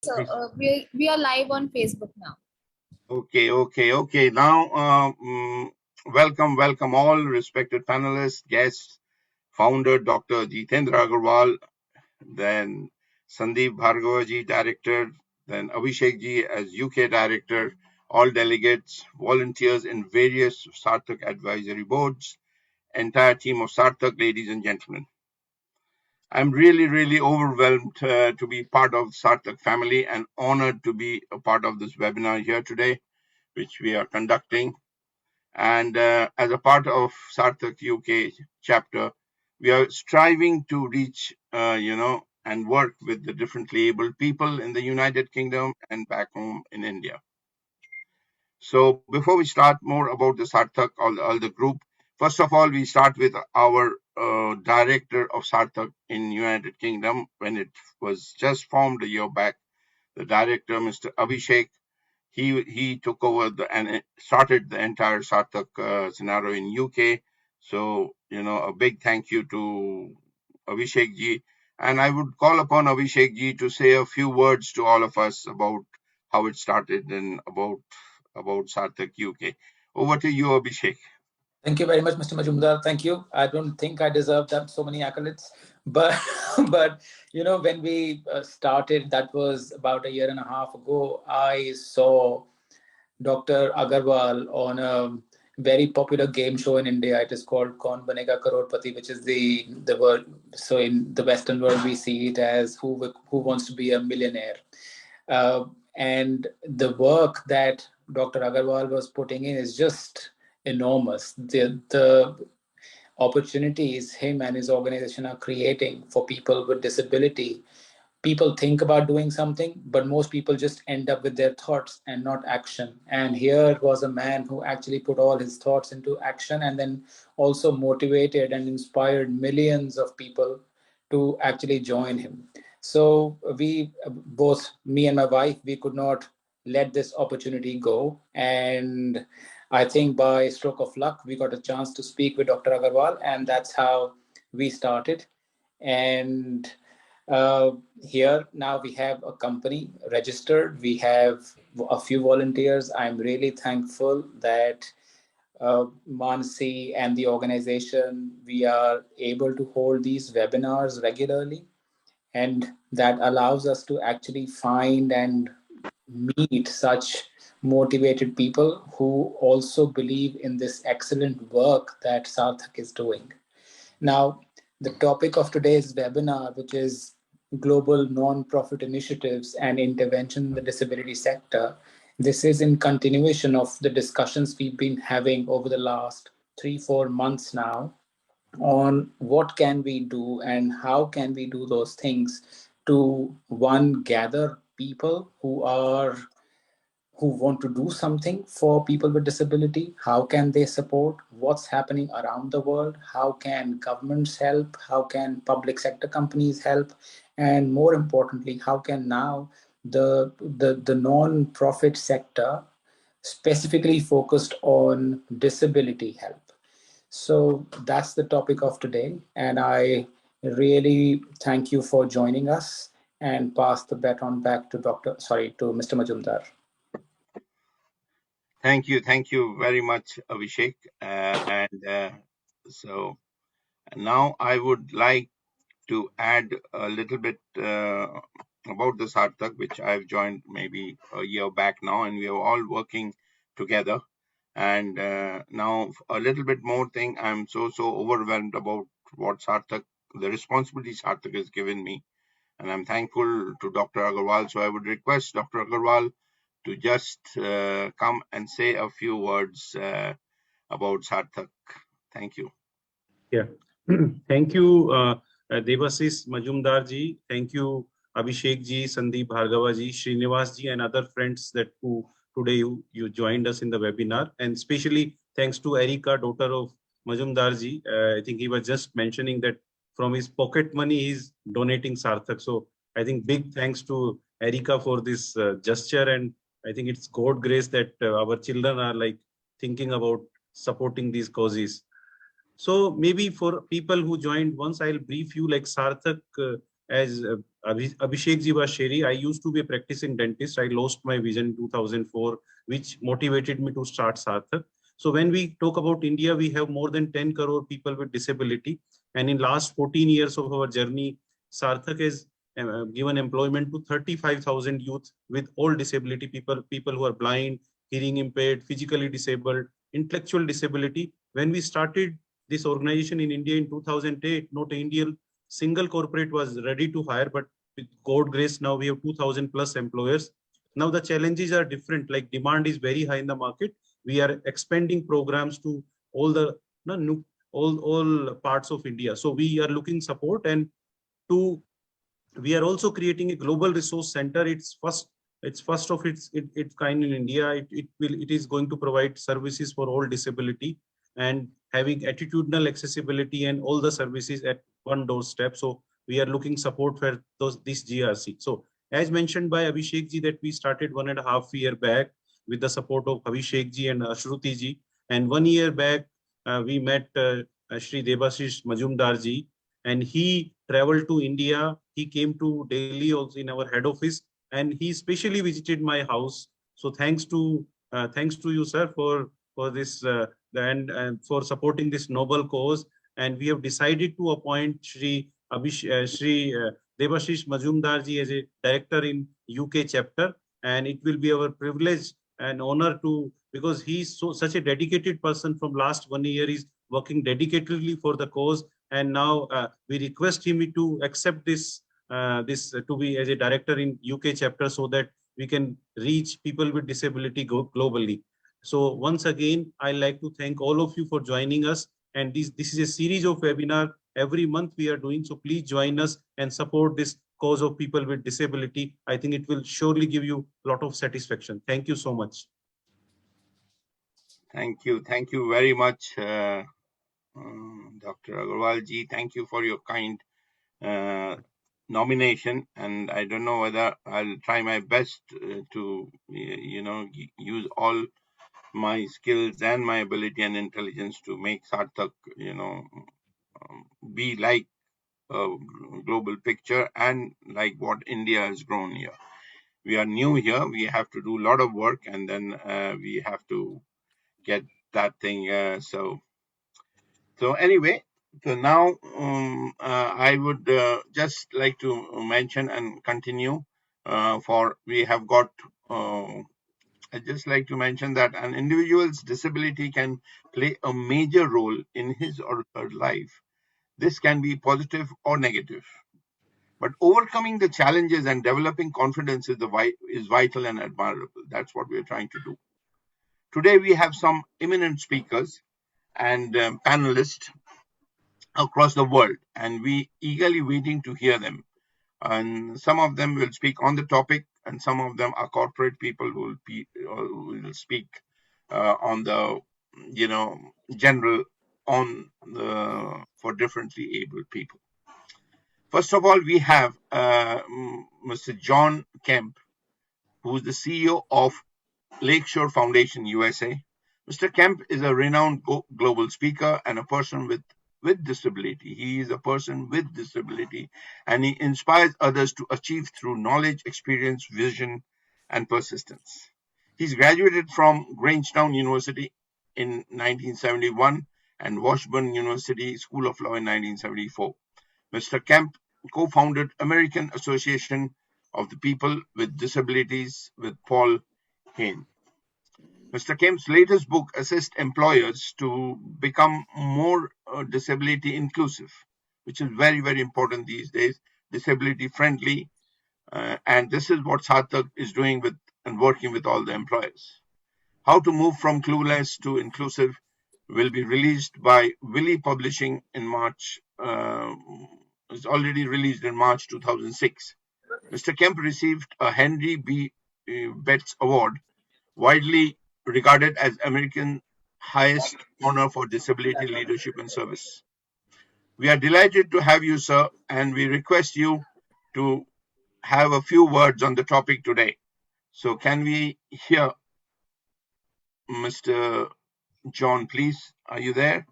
So we are live on Facebook now. Okay. Now, welcome all respected panelists, guests, founder Dr. Jitendra Agarwal, then Sandeep Bhargavaji, director, then Abhishek ji as UK director, all delegates, volunteers in various Sarthak advisory boards, entire team of Sarthak, ladies and gentlemen. I'm really overwhelmed to be part of Sarthak family and honored to be a part of this webinar here today, which we are conducting. And as a part of Sarthak UK chapter, we are striving to reach, and work with the differently abled people in the United Kingdom and back home in India. So before we start more about the Sarthak, all the group, first of all, we start with our director of Sarthak in United Kingdom when it was just formed a year back, the director, Mr. Abhishek. He took over and started the entire Sarthak scenario in UK. So, a big thank you to Abhishek ji. And I would call upon Abhishek ji to say a few words to all of us about how it started and about Sarthak UK. Over to you, Abhishek. Thank you very much, Mr. Mazunder. Thank you. I don't think I deserve that so many accolades, but when we started, that was about a year and a half ago. I saw Dr. Agarwal on a very popular game show in India. It is called Kaun Banega Crorepati, which is the word. So in the Western world, we see it as who wants to be a millionaire. And the work that Dr. Agarwal was putting in is just enormous. The opportunities him and his organization are creating for people with disability. People think about doing something, but most people just end up with their thoughts and not action. And here was a man who actually put all his thoughts into action and then also motivated and inspired millions of people to actually join him. So we, both me and my wife, we could not let this opportunity go. And I think by stroke of luck, we got a chance to speak with Dr. Agarwal, and that's how we started. And here now we have a company registered. We have a few volunteers. I'm really thankful that Mansi and the organization, we are able to hold these webinars regularly. And that allows us to actually find and meet such motivated people who also believe in this excellent work that Sarthak is doing. Now, the topic of today's webinar, which is Global Non-Profit Initiatives and Intervention in the Disability Sector, this is in continuation of the discussions we've been having over the last 3-4 months now on what can we do and how can we do those things to, one, gather people who want to do something for people with disability. How can they support what's happening around the world? How can governments help? How can public sector companies help? And more importantly, how can now the non-profit sector specifically focused on disability help? So that's the topic of today. And I really thank you for joining us and pass the baton back to Mr. Mazunder. Thank you very much, Abhishek. So now I would like to add a little bit about the Sarthak, which I've joined maybe a year back now, and we are all working together. And now a little bit more thing, I'm so overwhelmed about what Sarthak, the responsibility Sarthak has given me. And I'm thankful to Dr. Agarwal. So I would request Dr. Agarwal to just come and say a few words about Sarthak. Thank you. Yeah, thank you, Devasis Majumdar ji. Thank you, Abhishek ji, Sandeep Bhargava ji, Srinivas ji, and other friends that who today you joined us in the webinar. And especially thanks to Erika, daughter of Majumdar ji. I think he was just mentioning that from his pocket money he's donating Sarthak. So I think big thanks to Erika for this gesture, and I think it's God grace that our children are like thinking about supporting these causes. So maybe for people who joined once, I'll brief you like Sarthak as Abhishek ji was sharing, I used to be a practicing dentist. I lost my vision in 2004, which motivated me to start Sarthak. So when we talk about India, we have more than 10 crore people with disability. And in last 14 years of our journey, Sarthak has given employment to 35,000 youth with all disability, people who are blind, hearing impaired, physically disabled, intellectual disability. When we started this organization in India in 2008, not an Indian single corporate was ready to hire, but with God grace, now we have 2,000 plus employers. Now the challenges are different, like demand is very high in the market. We are expanding programs to all the all parts of India. So we are looking support, and to we are also creating a global resource center. It's first of its kind in India. It is going to provide services for all disability and having attitudinal accessibility and all the services at one doorstep. So we are looking support for this GRC. So as mentioned by Abhishek ji, that we started 1.5 years back with the support of Abhishek ji and Ashruti ji. And 1 year back, we met Shri Debashish Majumdar ji, and he traveled to India. He came to Delhi also in our head office, and he specially visited my house. So thanks to you, sir, for this and for supporting this noble cause. And we have decided to appoint Shri Debashish Majumdar ji as a director in UK chapter, and it will be our privilege and honor to, because he is such a dedicated person. From last 1 year is working dedicatedly for the cause, and now we request him to accept this to be as a director in UK chapter, so that we can reach people with disability globally. So once again, I like to thank all of you for joining us. And this is a series of webinar every month we are doing. So please join us and support this cause of people with disability. I think it will surely give you a lot of satisfaction. Thank you so much. Thank you very much, Dr. Agarwal ji. Thank you for your kind nomination, and I don't know whether I'll try my best to use all my skills and my ability and intelligence to make Sarthak be like a global picture and like what India has grown here. We are new here. We have to do a lot of work, and then we have to get that thing. So anyway, so now I would just like to mention and continue we have got. I'd just like to mention that an individual's disability can play a major role in his or her life. This can be positive or negative. But overcoming the challenges and developing confidence is vital and admirable. That's what we're trying to do. Today, we have some eminent speakers and panelists across the world, and we eagerly waiting to hear them. And some of them will speak on the topic, and some of them are corporate people who will speak on the general on the for differently abled people. First of all, we have Mr. John Kemp, who is the CEO of Lakeshore Foundation USA. Mr. Kemp is a renowned global speaker and a person with disability. He is a person with disability, and he inspires others to achieve through knowledge, experience, vision, and persistence. He's graduated from Grangetown University in 1971 and Washburn University School of Law in 1974. Mr. Kemp co-founded American Association of the People with Disabilities with Paul Hain. Mr. Kemp's latest book assists employers to become more disability inclusive, which is very, very important these days, disability friendly. And this is what Sarthak is doing with and working with all the employers. How to Move from Clueless to Inclusive will be released by Willy Publishing in March. It's already released in March 2006. Mr. Kemp received a Henry B. Betts Award, widely regarded as America's highest honor for disability leadership and service. We are delighted to have you, sir, and we request you to have a few words on the topic today. So can we hear Mr. John, please? Are you there?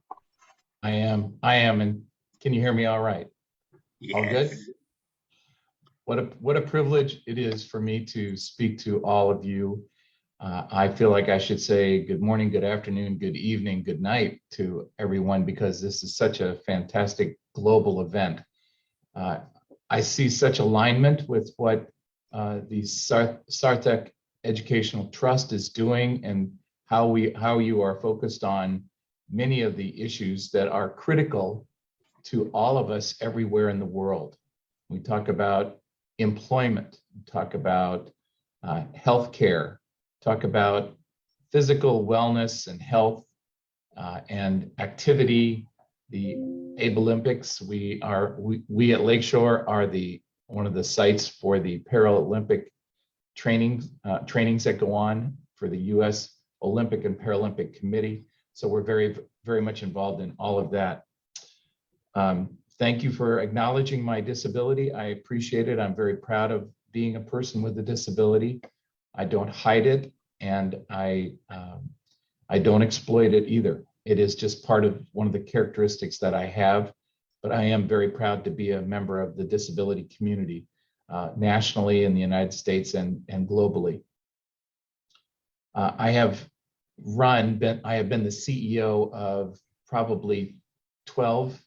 I am. And can you hear me all right? Yes. All good? What a privilege it is for me to speak to all of you. I feel like I should say good morning, good afternoon, good evening, good night to everyone, because this is such a fantastic global event. I see such alignment with what the Sarthak Educational Trust is doing, and how you are focused on many of the issues that are critical to all of us everywhere in the world. We talk about employment, we talk about healthcare, talk about physical wellness and health and activity, the Abe Olympics. We at Lakeshore are one of the sites for the Paralympic trainings that go on for the U.S. Olympic and Paralympic Committee. So we're very, very much involved in all of that. Thank you for acknowledging my disability. I appreciate it. I'm very proud of being a person with a disability. I don't hide it, and I don't exploit it either. It is just part of one of the characteristics that I have, but I am very proud to be a member of the disability community nationally in the United States and globally. I have been the CEO of probably 12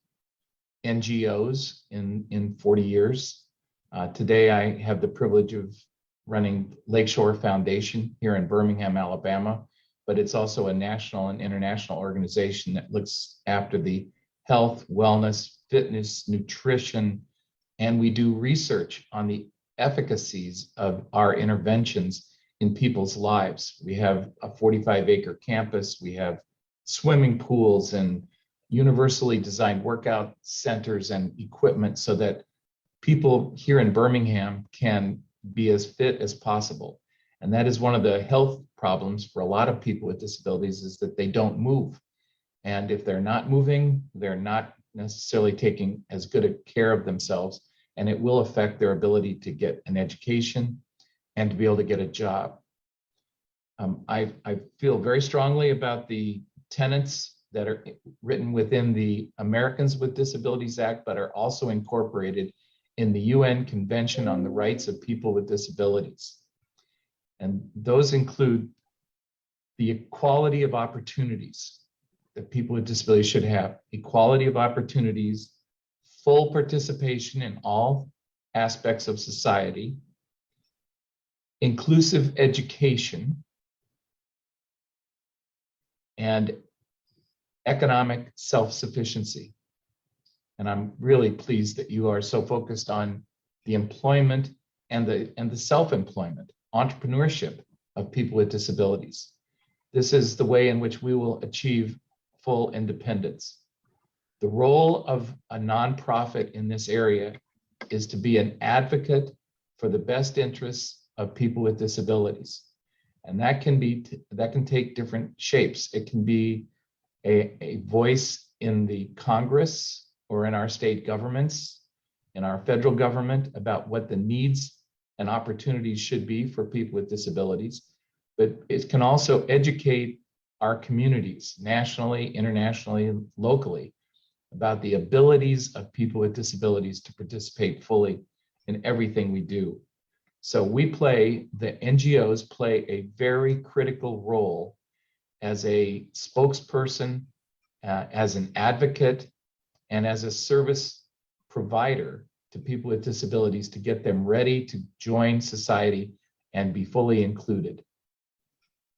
NGOs in 40 years. Today, I have the privilege of running Lakeshore Foundation here in Birmingham, Alabama, but it's also a national and international organization that looks after the health, wellness, fitness, nutrition, and we do research on the efficacies of our interventions in people's lives. We have a 45-acre campus, we have swimming pools and universally designed workout centers and equipment so that people here in Birmingham can be as fit as possible. And that is one of the health problems for a lot of people with disabilities, is that they don't move. And if they're not moving, they're not necessarily taking as good a care of themselves, and it will affect their ability to get an education and to be able to get a job. I feel very strongly about the tenets that are written within the Americans with Disabilities Act, but are also incorporated in the UN Convention on the Rights of People with Disabilities. And those include the equality of opportunities that people with disabilities should have, equality of opportunities, full participation in all aspects of society, inclusive education, and economic self-sufficiency. And I'm really pleased that you are so focused on the employment and the self-employment, entrepreneurship of people with disabilities. This is the way in which we will achieve full independence. The role of a nonprofit in this area is to be an advocate for the best interests of people with disabilities. And that can take different shapes. It can be a voice in the Congress or in our state governments, in our federal government, about what the needs and opportunities should be for people with disabilities. But it can also educate our communities nationally, internationally, and locally about the abilities of people with disabilities to participate fully in everything we do. So the NGOs play a very critical role as a spokesperson, as an advocate, and as a service provider to people with disabilities to get them ready to join society and be fully included.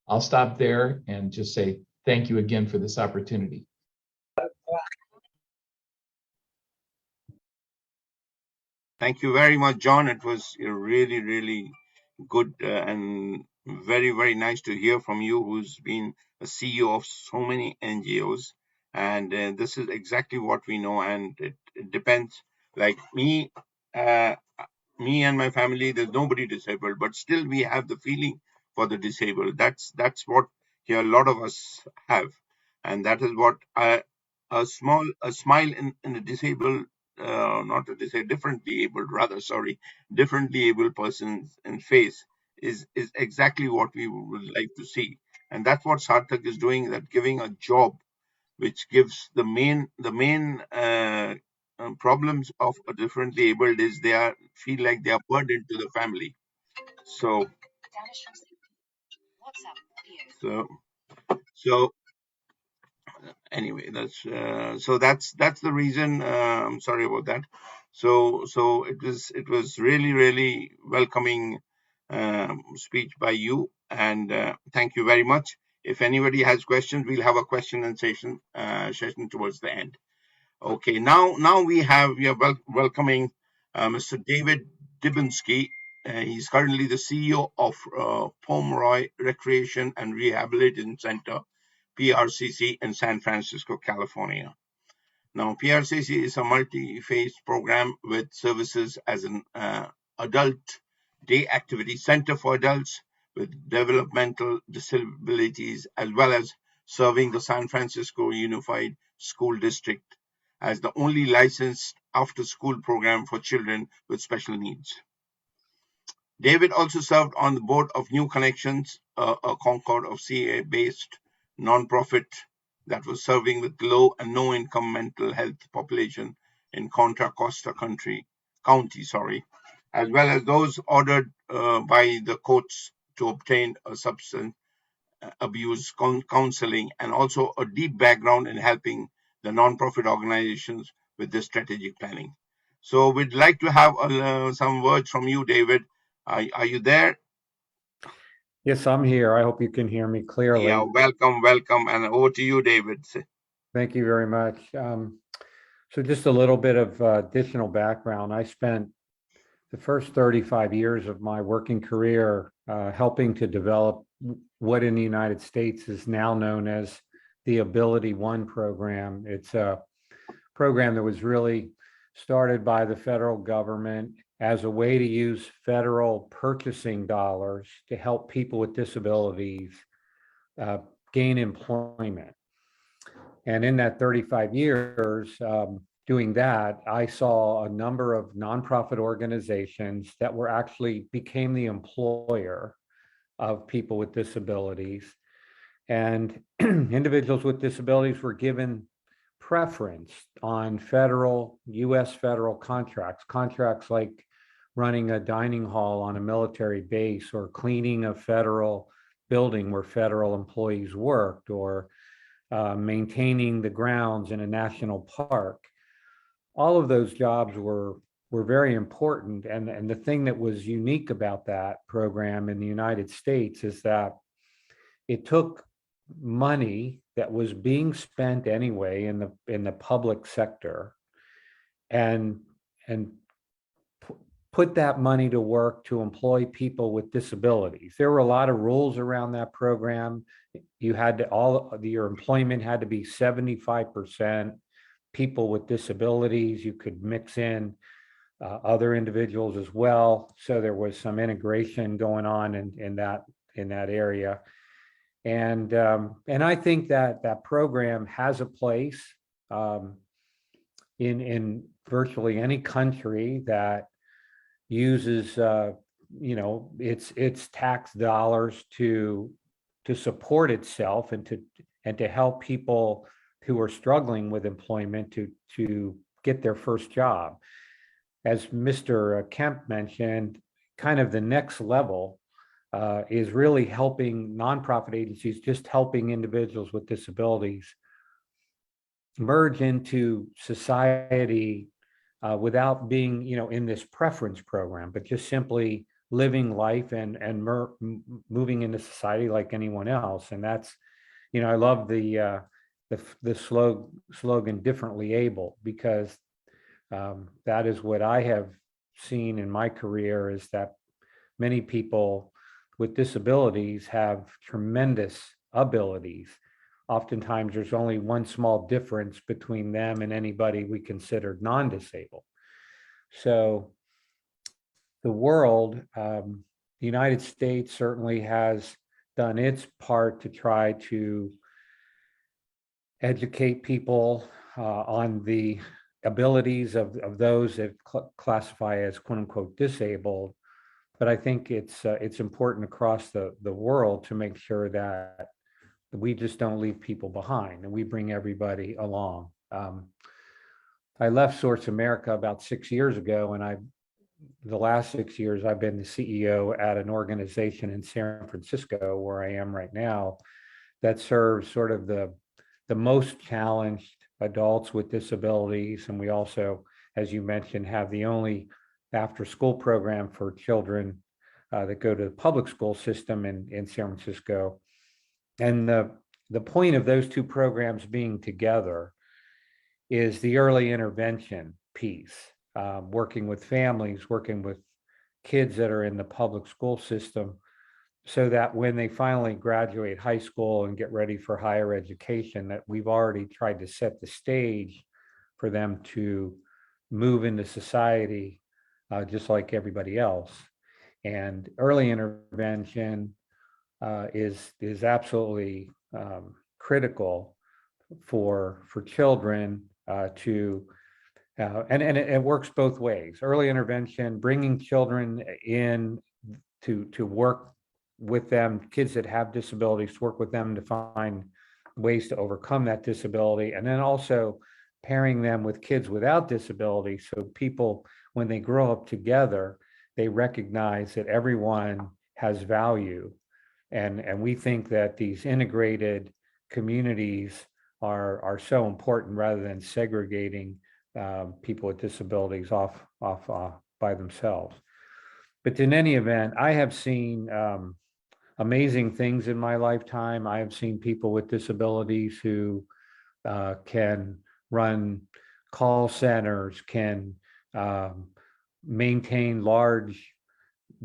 I'll stop there and just say thank you again for this opportunity. Thank you very much, John. It was really, really good and very, very nice to hear from you, who's been a CEO of so many NGOs. And this is exactly what we know. And it depends. Like me and my family, there's nobody disabled, but still we have the feeling for the disabled. That's what here a lot of us have. And that is what a smile in a disabled, not a disabled, differently able person's face is exactly what we would like to see. And that's what Sarthak is doing, that giving a job which gives the main problems of a differently abled is they are feel like they are burdened to the family. So so so anyway, that's the reason. I'm sorry about that. So it was really welcoming speech by you, and thank you very much. If anybody has questions, we'll have a question and session towards the end. Okay, now we are welcoming Mr. David Dibinski. He's currently the CEO of Pomeroy Recreation and Rehabilitation Center, PRCC, in San Francisco, California. Now, PRCC is a multi-phase program with services as an adult day activity center for adults with developmental disabilities, as well as serving the San Francisco Unified School District as the only licensed after-school program for children with special needs. David also served on the board of New Connections, a Concord of CA-based nonprofit that was serving with low and no income mental health population in Contra Costa County, as well as those ordered by the courts to obtain a substance abuse counseling, and also a deep background in helping the nonprofit organizations with the strategic planning. So we'd like to have some words from you, David. Are you there? Yes, I'm here. I hope you can hear me clearly. Yeah, welcome. And over to you, David. Thank you very much. So just a little bit of additional background. I spent the first 35 years of my working career helping to develop what in the United States is now known as the Ability One program. It's a program that was really started by the federal government as a way to use federal purchasing dollars to help people with disabilities gain employment. And in that 35 years doing that, I saw a number of nonprofit organizations that were actually became the employer of people with disabilities. And individuals with disabilities were given preference on US federal contracts like running a dining hall on a military base, or cleaning a federal building where federal employees worked, or maintaining the grounds in a national park. All of those jobs were very important. And the thing that was unique about that program in the United States is that it took money that was being spent anyway in the public sector and put that money to work to employ people with disabilities. There were a lot of rules around that program. You had to your employment had to be 75% people with disabilities. You could mix in other individuals as well. So there was some integration going on in that area. And I think that program has a place in virtually any country that uses its tax dollars to support itself and to help people who are struggling with employment to get their first job. As Mr. Kemp mentioned, kind of the next level is really helping nonprofit agencies, just helping individuals with disabilities merge into society without being, in this preference program, but just simply living life and moving into society like anyone else. And that's, I love the slogan "Differently Able," because that is what I have seen in my career, is that many people with disabilities have tremendous abilities. Oftentimes there's only one small difference between them and anybody we considered non-disabled. So the world, the United States certainly has done its part to try to educate people on the abilities of those that classify as "quote unquote" disabled. But I think it's important across the world to make sure that we just don't leave people behind and we bring everybody along. I left Source America about 6 years ago, and the last 6 years I've been the CEO at an organization in San Francisco, where I am right now, that serves sort of the most challenged adults with disabilities. And we also, as you mentioned, have the only after school program for children that go to the public school system in San Francisco. And the point of those two programs being together is the early intervention piece, working with families, working with kids that are in the public school system, so that when they finally graduate high school and get ready for higher education, that we've already tried to set the stage for them to move into society just like everybody else. And early intervention is absolutely critical for children to and it works both ways. Early intervention, bringing children in to work with them, kids that have disabilities, to work with them to find ways to overcome that disability, and then also pairing them with kids without disabilities, so people, when they grow up together, they recognize that everyone has value. And we think that these integrated communities are so important, rather than segregating people with disabilities off by themselves. But in any event, I have seen amazing things in my lifetime. I have seen people with disabilities who can run call centers, can maintain large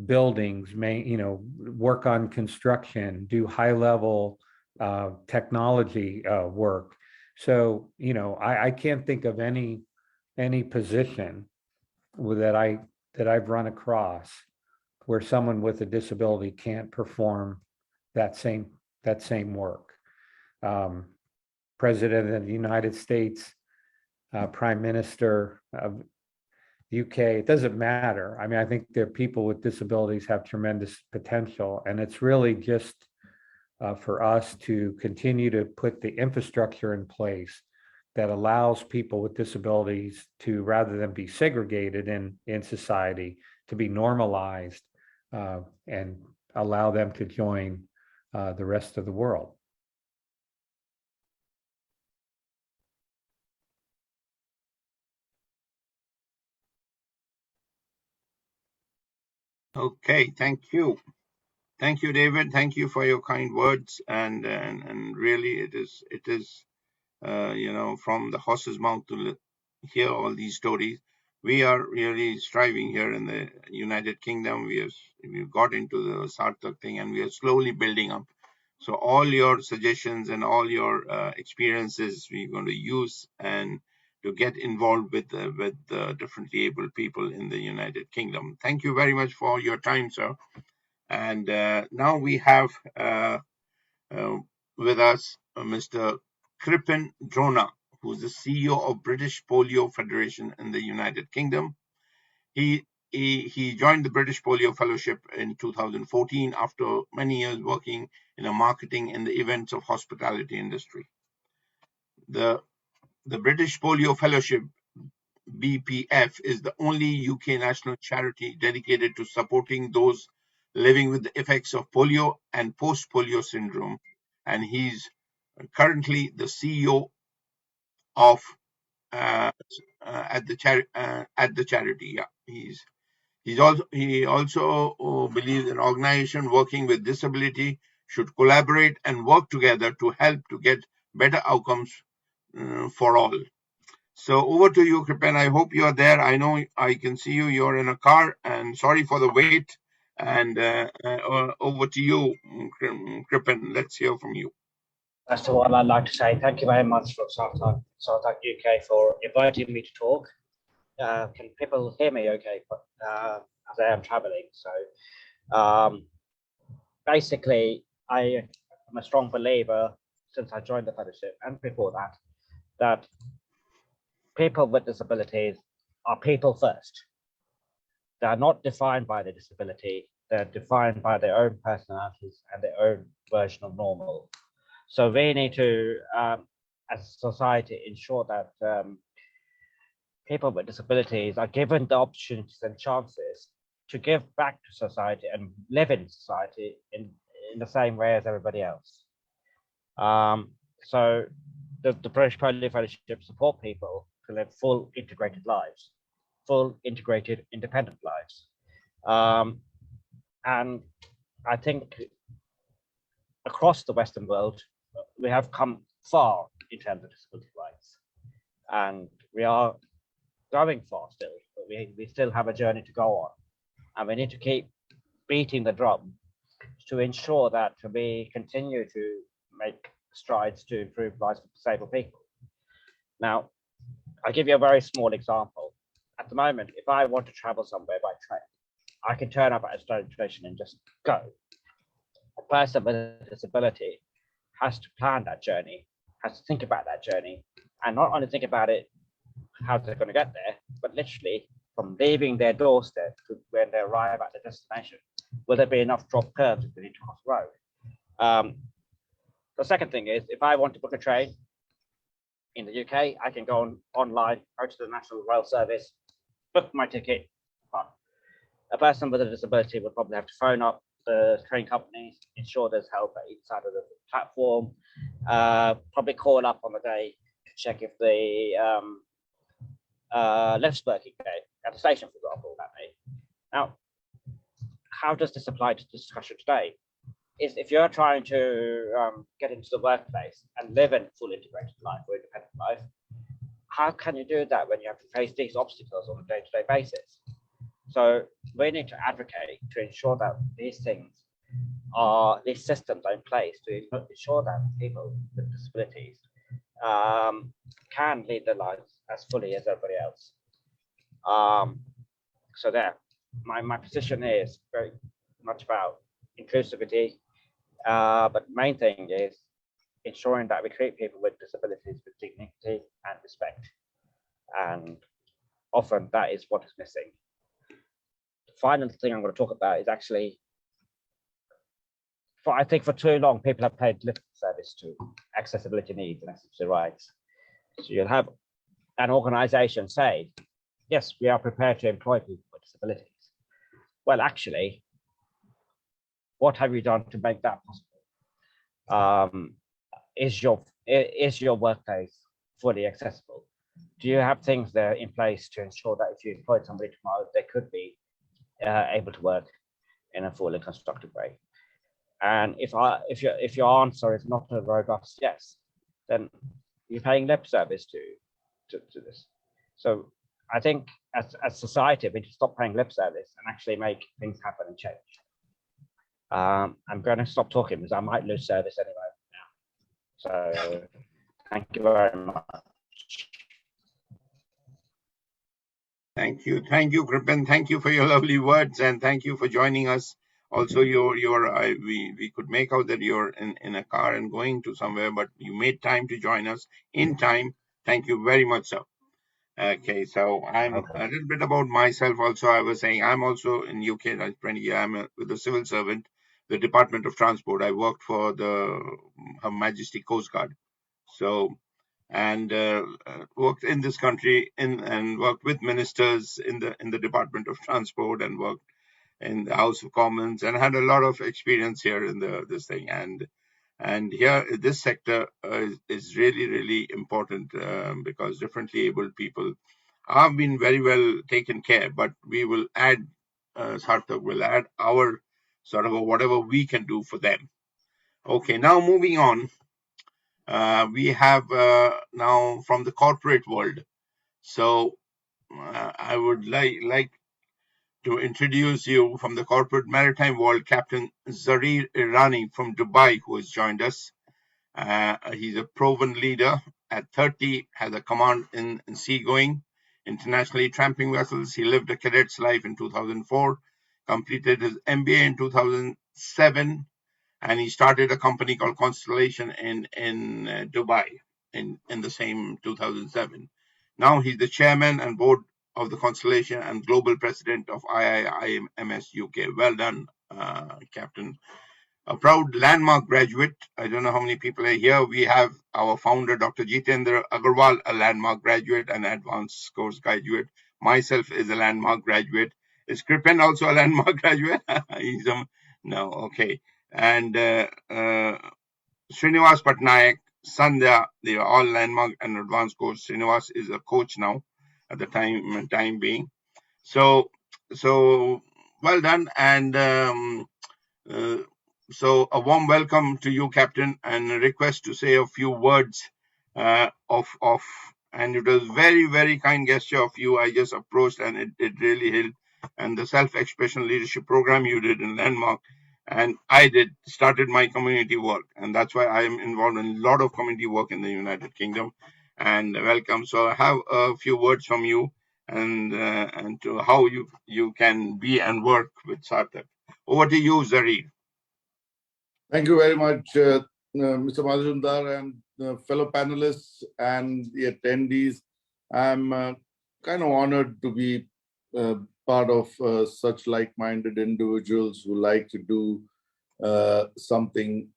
buildings, work on construction, do high level technology work. So, I can't think of any position that I've run across where someone with a disability can't perform that same work. President of the United States, Prime Minister of the UK, it doesn't matter. I mean, I think there are people with disabilities have tremendous potential, and it's really just for us to continue to put the infrastructure in place that allows people with disabilities to, rather than be segregated in society, to be normalized and allow them to join the rest of the world. Okay, thank you. Thank you, David. Thank you for your kind words. And really, it is from the horse's mouth to hear all these stories. We are really striving here in the United Kingdom. We've got into the Sarthak thing, and we are slowly building up. So all your suggestions and all your experiences we're going to use and to get involved with the differently able people in the United Kingdom. Thank you very much for your time, sir. And now we have with us Mr. Kripen Drona, who's the CEO of British Polio Federation in the United Kingdom. He joined the British Polio Fellowship in 2014 after many years working in a marketing and the events of hospitality industry. The British Polio Fellowship, BPF, is the only UK national charity dedicated to supporting those living with the effects of polio and post-polio syndrome. And he's currently the CEO of at the charity. Yeah, he also believes an organization working with disability should collaborate and work together to help to get better outcomes for all. So over to you, Kripen. I hope you are there. I know I can see you. You're in a car, and sorry for the wait. And over to you, Kripen. Let's hear from you. First of all, I'd like to say thank you very much from Sarthak UK for inviting me to talk. Can people hear me okay? As I am traveling. So basically, I am a strong believer since I joined the fellowship and before that people with disabilities are people first. They are not defined by their disability. They're defined by their own personalities and their own version of normal. So we need to, as a society, ensure that people with disabilities are given the opportunities and chances to give back to society and live in society in the same way as everybody else. So the British Polio Fellowship support people to live full integrated lives, full integrated independent lives. And I think across the Western world, we have come far in terms of disability rights, and we are going far still, but we still have a journey to go on, and we need to keep beating the drum to ensure that we continue to make strides to improve lives for disabled people. Now, I'll give you a very small example. At the moment, if I want to travel somewhere by train, I can turn up at a station and just go. A person with a disability has to plan that journey, has to think about that journey, and not only think about it, how they're going to get there, but literally from leaving their doorstep to when they arrive at the destination, will there be enough drop curbs if they need to cross the road? The second thing is, if I want to book a train in the UK, I can go online, go to the National Rail Service, book my ticket. A person with a disability would probably have to phone up the train companies, ensure there's help at each side of the platform, probably call up on the day to check if the lift's working at the station, for example, that day. Now, how does this apply to the discussion today? Is if you're trying to get into the workplace and live in full integrated life or independent life, how can you do that when you have to face these obstacles on a day-to-day basis? So we need to advocate to ensure that these systems are in place to ensure that people with disabilities can lead their lives as fully as everybody else. So there, my position is very much about inclusivity, but the main thing is ensuring that we treat people with disabilities with dignity and respect. And often that is what is missing. The final thing I'm going to talk about is actually, I think for too long, people have paid lip service to accessibility needs and accessibility rights. So you'll have an organization say, yes, we are prepared to employ people with disabilities. Well, actually, what have you done to make that possible? Is your workplace fully accessible? Do you have things there in place to ensure that if you employed somebody tomorrow, they could be able to work in a full and constructive way? And if your answer is not a robust yes, then you're paying lip service to this. So I think as society, we need to stop paying lip service and actually make things happen and change. I'm going to stop talking because I might lose service anyway now. So thank you very much. Thank you, Kripan. Thank you for your lovely words, and thank you for joining us. Also, we could make out that you're in a car and going to somewhere, but you made time to join us in time. Thank you very much, sir. Okay, so I'm a little bit about myself. Also, I was saying I'm also in UK. Like 20 years, I'm with a civil servant, the Department of Transport. I worked for the Her Majesty Coast Guard. So. And worked in this country and worked with ministers in the Department of Transport and worked in the House of Commons and had a lot of experience here in this thing. And here this sector is really important because differently abled people have been very well taken care. But we will add, Sarthak will add our sort of whatever we can do for them. Okay, now moving on. We have now from the corporate world. So I would like to introduce you from the corporate maritime world, Captain Zarir Irani from Dubai, who has joined us. He's a proven leader. At 30, has a command in seagoing, internationally tramping vessels. He lived a cadet's life in 2004, completed his MBA in 2007, and he started a company called Constellation in Dubai in the same 2007. Now he's the chairman and board of the Constellation and global president of IIMS UK. Well done, Captain. a proud landmark graduate. I don't know how many people are here. We have our founder, Dr. Jitendra Agarwal, a landmark graduate and advanced course graduate. Myself is a landmark graduate. Is Kripan also a landmark graduate? No, okay. And Srinivas Patnaik, Sandhya, they are all landmark and advanced course. Srinivas is a coach now at the time being. So well done. And so a warm welcome to you, Captain, and a request to say a few words and it was very kind gesture of you. I just approached and it really helped. And the self-expression leadership program you did in Landmark, and I started my community work, and that's why I am involved in a lot of community work in the United Kingdom. And welcome. So I have a few words from you and to how you can be and work with Sarthak. Over to you, Zareed. Thank you very much, Mr. Mazunder and fellow panelists and the attendees. I'm kind of honored to be part of such like-minded individuals who like to do something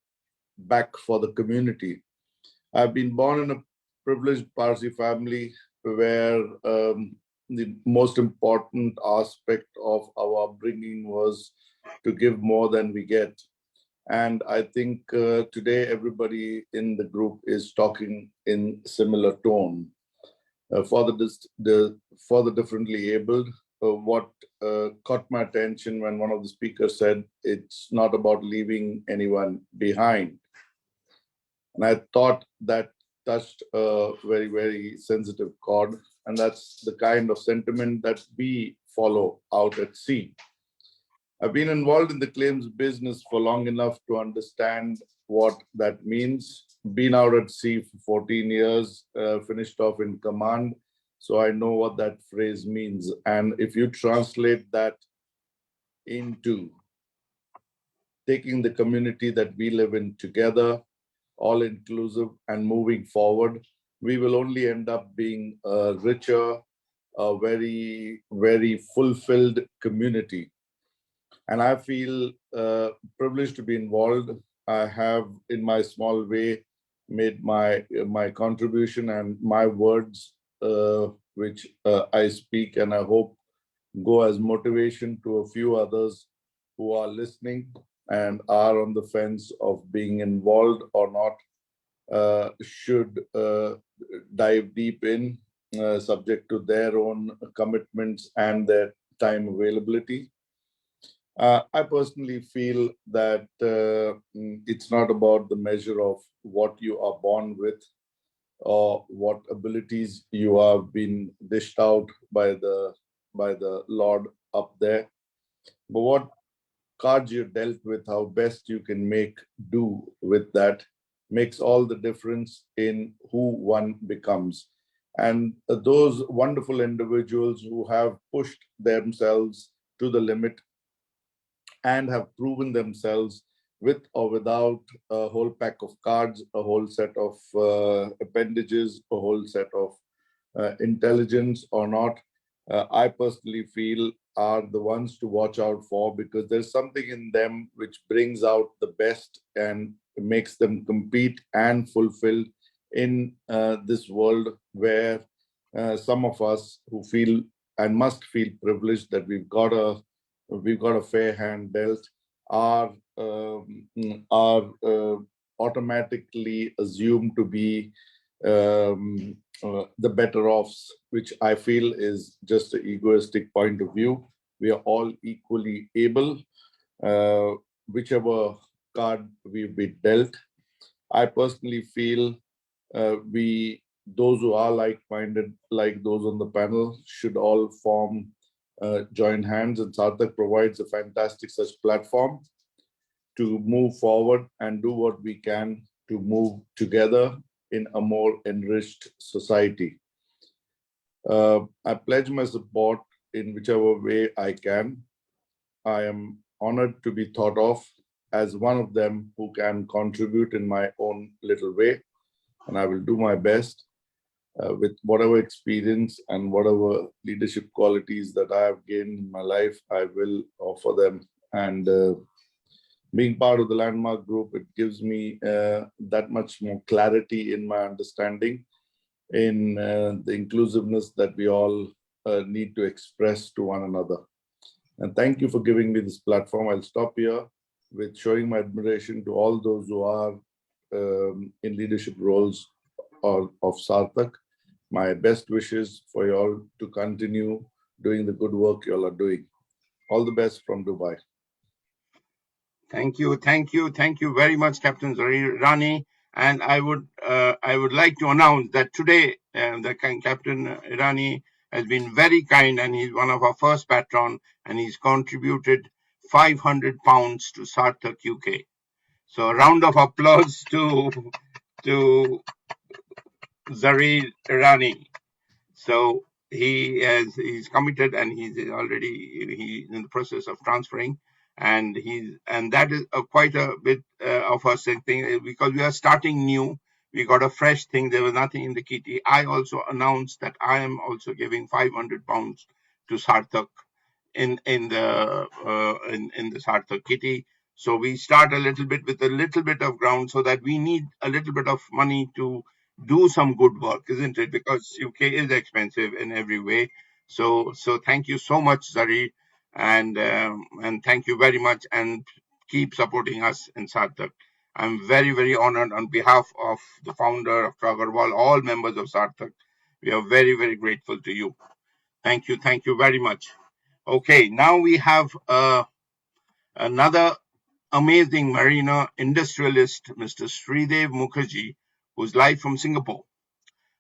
back for the community. I've been born in a privileged Parsi family where the most important aspect of our upbringing was to give more than we get. And I think today everybody in the group is talking in similar tone. For the differently abled, what caught my attention when one of the speakers said, it's not about leaving anyone behind. And I thought that touched a very sensitive chord. And that's the kind of sentiment that we follow out at sea. I've been involved in the claims business for long enough to understand what that means. Been out at sea for 14 years, finished off in command. So I know what that phrase means. And if you translate that into taking the community that we live in together, all inclusive and moving forward, we will only end up being a richer, a very fulfilled community. And I feel privileged to be involved. I have, in my small way, made my contribution, and my words, which I speak, and I hope go as motivation to a few others who are listening and are on the fence of being involved or not, should dive deep in, subject to their own commitments and their time availability. I personally feel that it's not about the measure of what you are born with or what abilities you have been dished out by the Lord up there, but what cards you're dealt with, how best you can make do with that makes all the difference in who one becomes. And those wonderful individuals who have pushed themselves to the limit and have proven themselves with or without a whole pack of cards, a whole set of appendages, a whole set of intelligence or not, I personally feel are the ones to watch out for, because there's something in them which brings out the best and makes them compete and fulfilled in this world where some of us who feel and must feel privileged that we've got a fair hand dealt are automatically assumed to be the better offs, which I feel is just an egoistic point of view. We are all equally able, whichever card we've been dealt. I personally feel those who are like-minded, like those on the panel, should all form join hands, and Sarthak provides a fantastic such platform to move forward and do what we can to move together in a more enriched society. I pledge my support in whichever way I can. I am honored to be thought of as one of them who can contribute in my own little way, and I will do my best. With whatever experience and whatever leadership qualities that I have gained in my life, I will offer them and being part of the landmark group, it gives me that much more clarity in my understanding in the inclusiveness that we all need to express to one another. And thank you for giving me this platform. I'll stop here with showing my admiration to all those who are in leadership roles of Sarthak. My best wishes for you all to continue doing the good work you all are doing. All the best from Dubai. Thank you very much, Captain Rani. And I would like to announce that today Captain Irani has been very kind, and he's one of our first patron, and he's contributed £500 to Sarthak UK. So a round of applause to Zarir Irani. So he's committed, and he's in the process of transferring, and that is quite a bit of a thing, because we are starting new. We got a fresh thing. There was nothing in the kitty. I also announced that I am also giving £500 to Sarthak in the Sarthak kitty. So we start a little bit with a little bit of ground, so that we need a little bit of money to do some good work, isn't it? Because UK is expensive in every way. So thank you so much, Zari, and thank you very much, and keep supporting us in Sarthak. I'm very, very honored on behalf of the founder of Agarwal, all members of Sarthak. We are very, very grateful to you. Thank you very much. Okay, now we have another amazing marina industrialist, Mr. Sridev Mukherjee, who's live from Singapore.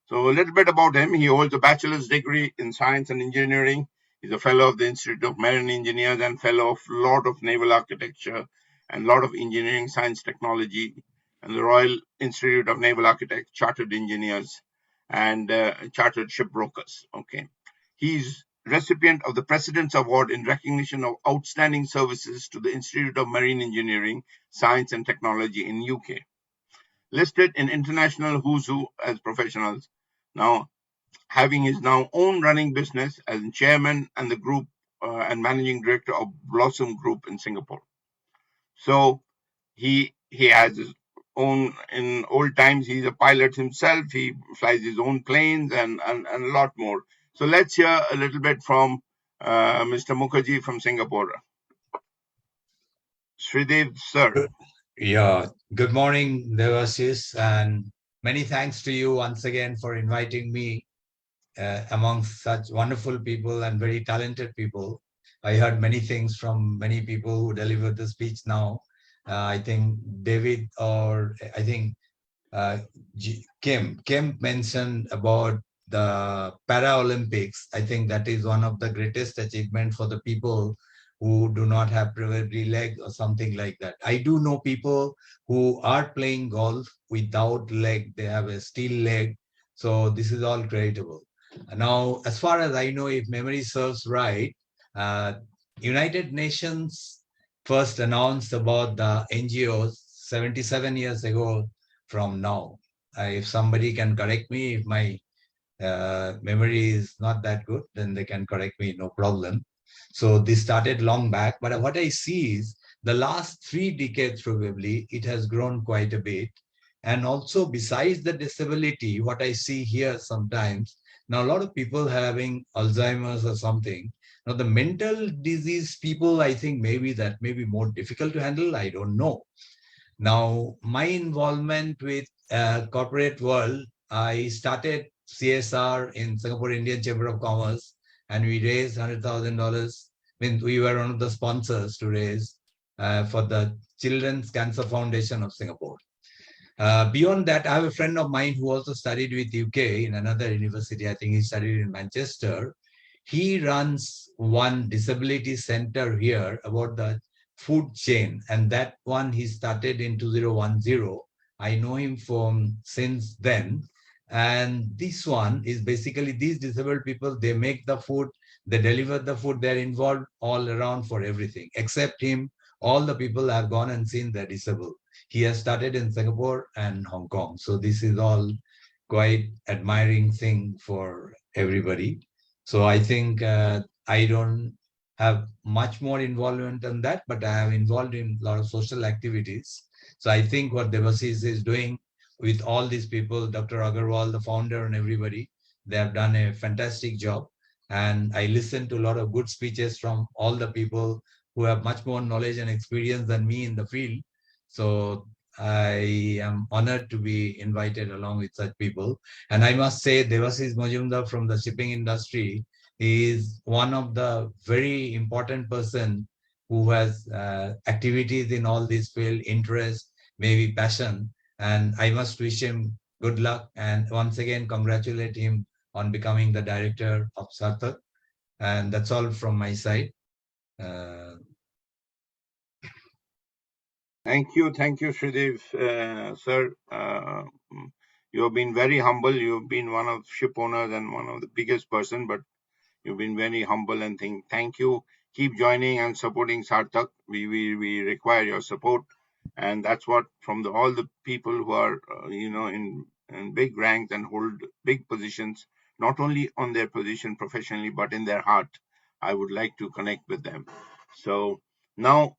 So a little bit about him. He holds a bachelor's degree in science and engineering. He's a fellow of the Institute of Marine Engineers and fellow of a lot of naval architecture and a lot of engineering, science, technology, and the Royal Institute of Naval Architects, Chartered Engineers, and Chartered Shipbrokers. Okay, he's recipient of the President's Award in recognition of outstanding services to the Institute of Marine Engineering, Science and Technology in UK. Listed in international who's who as professionals, now having his own running business as chairman and the group and managing director of Blossom Group in Singapore. So he has his own, in old times, he's a pilot himself. He flies his own planes and a lot more. So let's hear a little bit from Mr. Mukherjee from Singapore. Sridev, sir. Yeah, good morning, Devashish, and many thanks to you once again for inviting me amongst such wonderful people and very talented people. I heard many things from many people who delivered the speech now. I think David, or I think Kemp mentioned about the Paralympics. I think that is one of the greatest achievements for the people who do not have privileged legs or something like that. I do know people who are playing golf without leg. They have a steel leg. So this is all creditable. Now, as far as I know, if memory serves right, United Nations first announced about the NGOs 77 years ago from now. If somebody can correct me, if my memory is not that good, then they can correct me, no problem. So this started long back, but what I see is the last 3 decades probably, it has grown quite a bit. And also besides the disability, what I see here sometimes, now a lot of people having Alzheimer's or something. Now the mental disease people, I think maybe that may be more difficult to handle, I don't know. Now my involvement with corporate world, I started CSR in Singapore Indian Chamber of Commerce, and we raised $100,000. We were one of the sponsors to raise for the Children's Cancer Foundation of Singapore. Beyond that, I have a friend of mine who also studied with UK in another university. I think he studied in Manchester. He runs one disability center here about the food chain, and that one he started in 2010. I know him from since then. And this one is basically these disabled people, they make the food, they deliver the food, they're involved all around for everything. Except him, all the people have gone and seen they're disabled. He has started in Singapore and Hong Kong. So this is all quite admiring thing for everybody. So I think I don't have much more involvement in that, but I have involved in a lot of social activities. So I think what Devasis is doing with all these people, Dr. Agarwal, the founder, and everybody, they have done a fantastic job. And I listened to a lot of good speeches from all the people who have much more knowledge and experience than me in the field. So I am honored to be invited along with such people. And I must say, Devasis Majumdar from the shipping industry is one of the very important person who has activities in all this field, interest, maybe passion. And I must wish him good luck. And once again, congratulate him on becoming the director of Sarthak. And that's all from my side. Thank you, Sridev, sir. You have been very humble. You've been one of ship owners and one of the biggest person, but you've been very humble and thank you. Keep joining and supporting Sarthak. We require your support, and that's what from all the people who are in big ranks and hold big positions, not only on their position professionally but in their heart. I would like to connect with them. So now,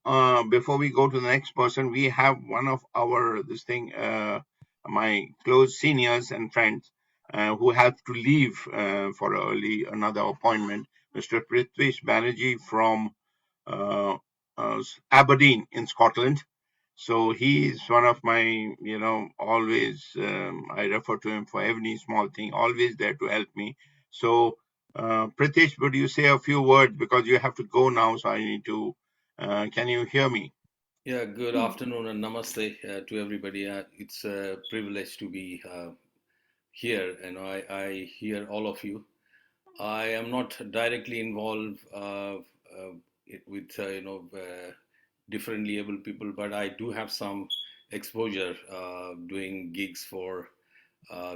before we go to the next person, we have one of our my close seniors and friends who have to leave for another appointment, Mr. Prithvish Banerjee from Aberdeen in Scotland. So he is one of my, always, I refer to him for every small thing, always there to help me. So, Prithvish, would you say a few words because you have to go now? So I need to, can you hear me? Yeah, good afternoon and namaste to everybody. It's a privilege to be here, and I hear all of you. I am not directly involved with differently able people, but I do have some exposure doing gigs for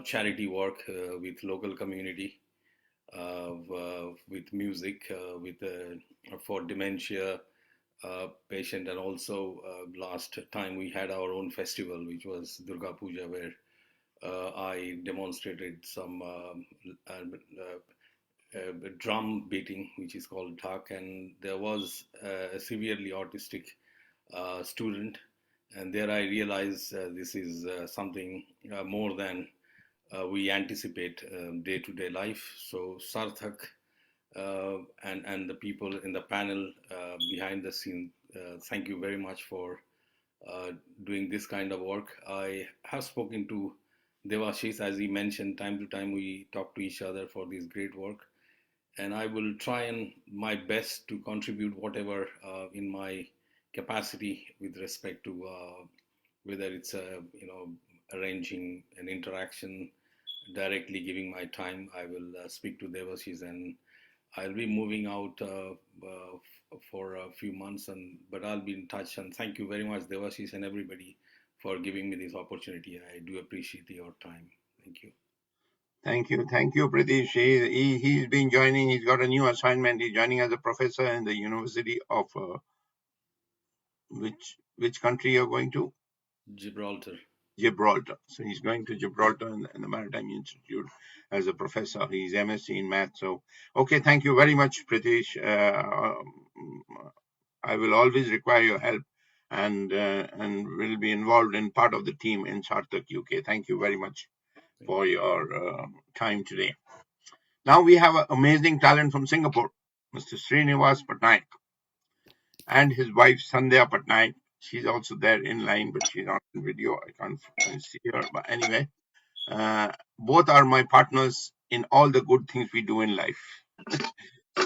charity work with local community, with music, with for dementia patient, and also last time we had our own festival, which was Durga Puja, where I demonstrated some drum beating, which is called Thak, and there was a severely autistic student, and there I realized this is something more than we anticipate day-to-day life. So Sarthak and the people in the panel behind the scene, thank you very much for doing this kind of work. I have spoken to Devashish, as he mentioned, time to time we talk to each other for this great work, and I will try and my best to contribute whatever in my capacity with respect to whether it's arranging an interaction, directly giving my time. I will speak to Devashish, and I'll be moving out for a few months, but I'll be in touch. And thank you very much, Devashish and everybody, for giving me this opportunity. I do appreciate your time. Thank you. Thank you, Prithvish. He's been joining. He's got a new assignment. He's joining as a professor in the University of which country you're going to? Gibraltar. So he's going to Gibraltar in the Maritime Institute as a professor. He's MSc in math. So, okay, thank you very much, Prithvish. I will always require your help and will be involved in part of the team in Sarthak UK. Thank you very much for your time today. Now we have an amazing talent from Singapore, Mr. Srinivas Patnaik, and his wife Sandhya Patnaik. She's also there in line, but she's not in video. I can't see her. But anyway, both are my partners in all the good things we do in life.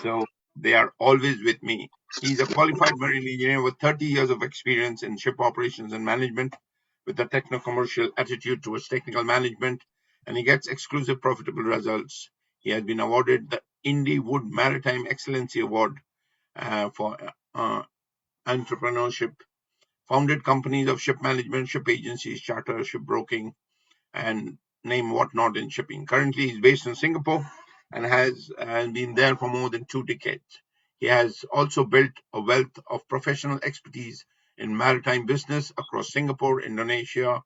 So they are always with me. He's a qualified marine engineer with 30 years of experience in ship operations and management, with a techno-commercial attitude towards technical management, and he gets exclusive profitable results. He has been awarded the Indie Wood Maritime Excellency Award for entrepreneurship, founded companies of ship management, ship agencies, charter, ship broking, and name whatnot in shipping. Currently, he's based in Singapore and has been there for more than 2 decades. He has also built a wealth of professional expertise in maritime business across Singapore, Indonesia,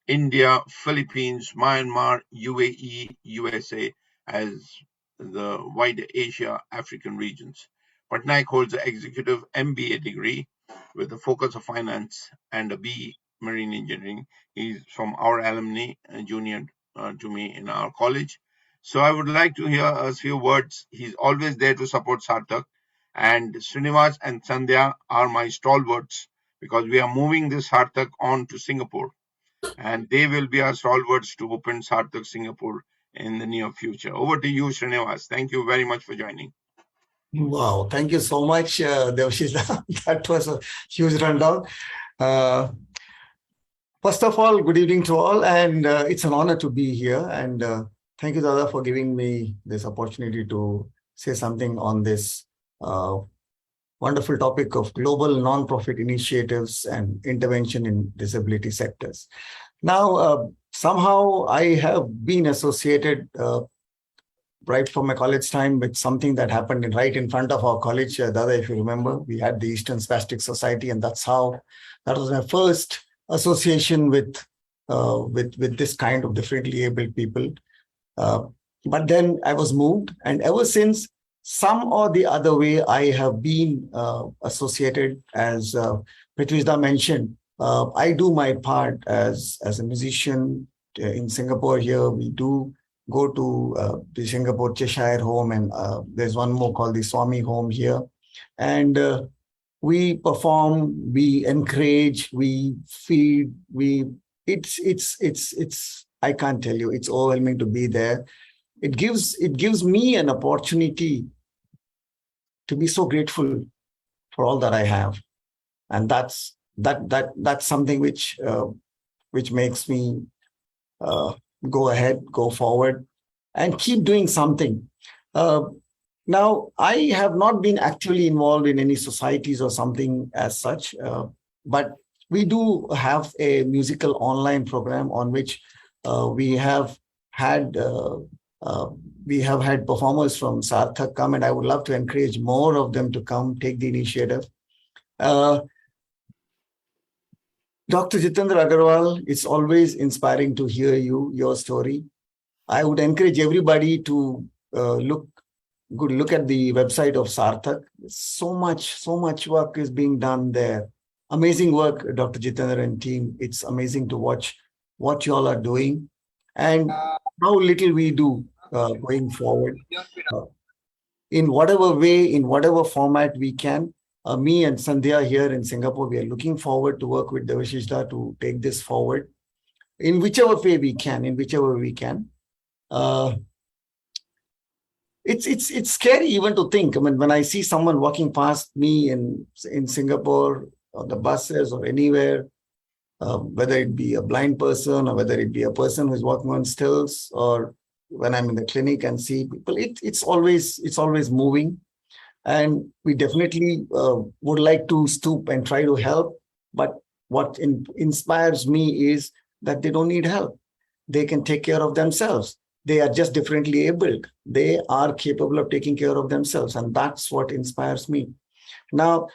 India, Philippines, Myanmar, UAE, USA, as the wider Asia, African regions. Patnaik holds an executive MBA degree with a focus of finance and a BE marine engineering. He's from our alumni, junior to me in our college. So I would like to hear a few words. He's always there to support Sarthak. And Srinivas and Sandhya are my stalwarts because we are moving this Sarthak on to Singapore. And they will be our stalwarts to open Sarthak Singapore in the near future. Over to you, Srinivas. Thank you very much for joining. Wow, thank you so much, Devashis. That was a huge rundown. First of all, good evening to all, and it's an honor to be here. And thank you, Dada, for giving me this opportunity to say something on this wonderful topic of global non-profit initiatives and intervention in disability sectors. Now, somehow I have been associated right from my college time with something that happened right in front of our college. Dada, if you remember, we had the Eastern Spastic Society, and that was my first association with this kind of differently abled people. But then I was moved, and ever since, some or the other way, I have been associated, as Pwds mentioned. I do my part as a musician in Singapore. Here we do go to the Singapore Cheshire home, and there's one more called the Swami home here. And we perform, we encourage, we feed, it's I can't tell you, it's overwhelming to be there. It gives me an opportunity to be so grateful for all that I have. And that's something which makes me go ahead, go forward, and keep doing something. Now, I have not been actively involved in any societies or something as such, but we do have a musical online program on which we have had performers from Sarthak come, and I would love to encourage more of them to come, take the initiative. Dr. Jitendra Agarwal, it's always inspiring to hear your story. I would encourage everybody to look at the website of Sarthak. So much work is being done there. Amazing work, Dr. Jitendra and team. It's amazing to watch what you all are doing and how little we do going forward. In whatever way, in whatever format we can. Me and Sandhya here in Singapore, we are looking forward to work with Devashishda to take this forward in whichever way we can, It's scary even to think. I mean, when I see someone walking past me in Singapore, on the buses or anywhere, whether it be a blind person or whether it be a person who's walking on stilts, or when I'm in the clinic and see people, it's always moving. And we definitely would like to stoop and try to help. But what inspires me is that they don't need help. They can take care of themselves. They are just differently abled. They are capable of taking care of themselves. And that's what inspires me. Now,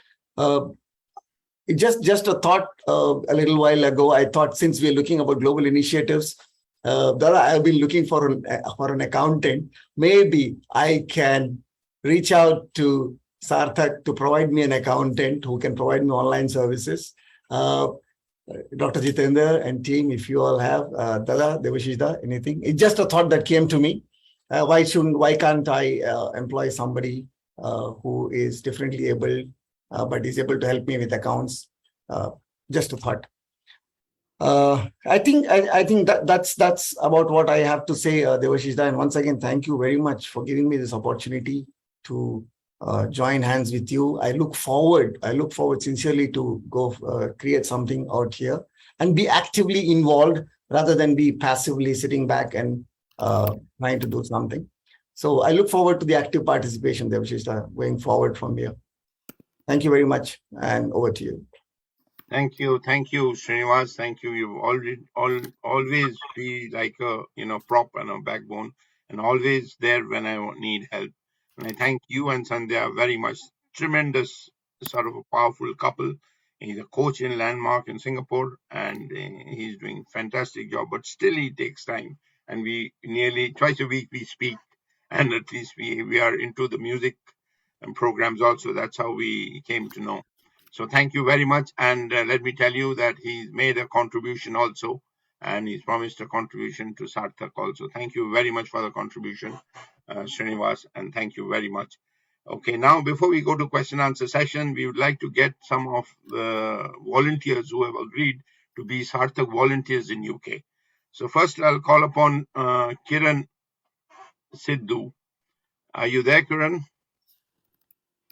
just a thought a little while ago, I thought, since we're looking about global initiatives, I've been looking for an accountant. Maybe I can reach out to Sarthak to provide me an accountant who can provide me online services. Dr. Jitendra and team, if you all have, Dada, Devashishda, anything. It's just a thought that came to me. Why can't I employ somebody who is differently able, but is able to help me with accounts? Just a thought. I think that's about what I have to say, Devashishda. And once again, thank you very much for giving me this opportunity to join hands with you. I look forward sincerely to go create something out here and be actively involved rather than be passively sitting back and trying to do something. So I look forward to the active participation, Devashishda, going forward from here. Thank you very much, and over to you. Thank you, Srinivas. Thank you. You've always be like a prop and a backbone, and always there when I need help. And I thank you and Sandhya very much. Tremendous, sort of a powerful couple. He's a coach in Landmark in Singapore, and he's doing a fantastic job. But still, he takes time, and we nearly twice a week we speak, and at least we are into the music programs also. That's how we came to know. So thank you very much. And let me tell you that he's made a contribution also, and he's promised a contribution to Sarthak also. Thank you very much for the contribution, Srinivas, and thank you very much. Okay, now before we go to question answer session, we would like to get some of the volunteers who have agreed to be Sarthak volunteers in UK. So first I'll call upon Kiran Sidhu. Are you there, Kiran?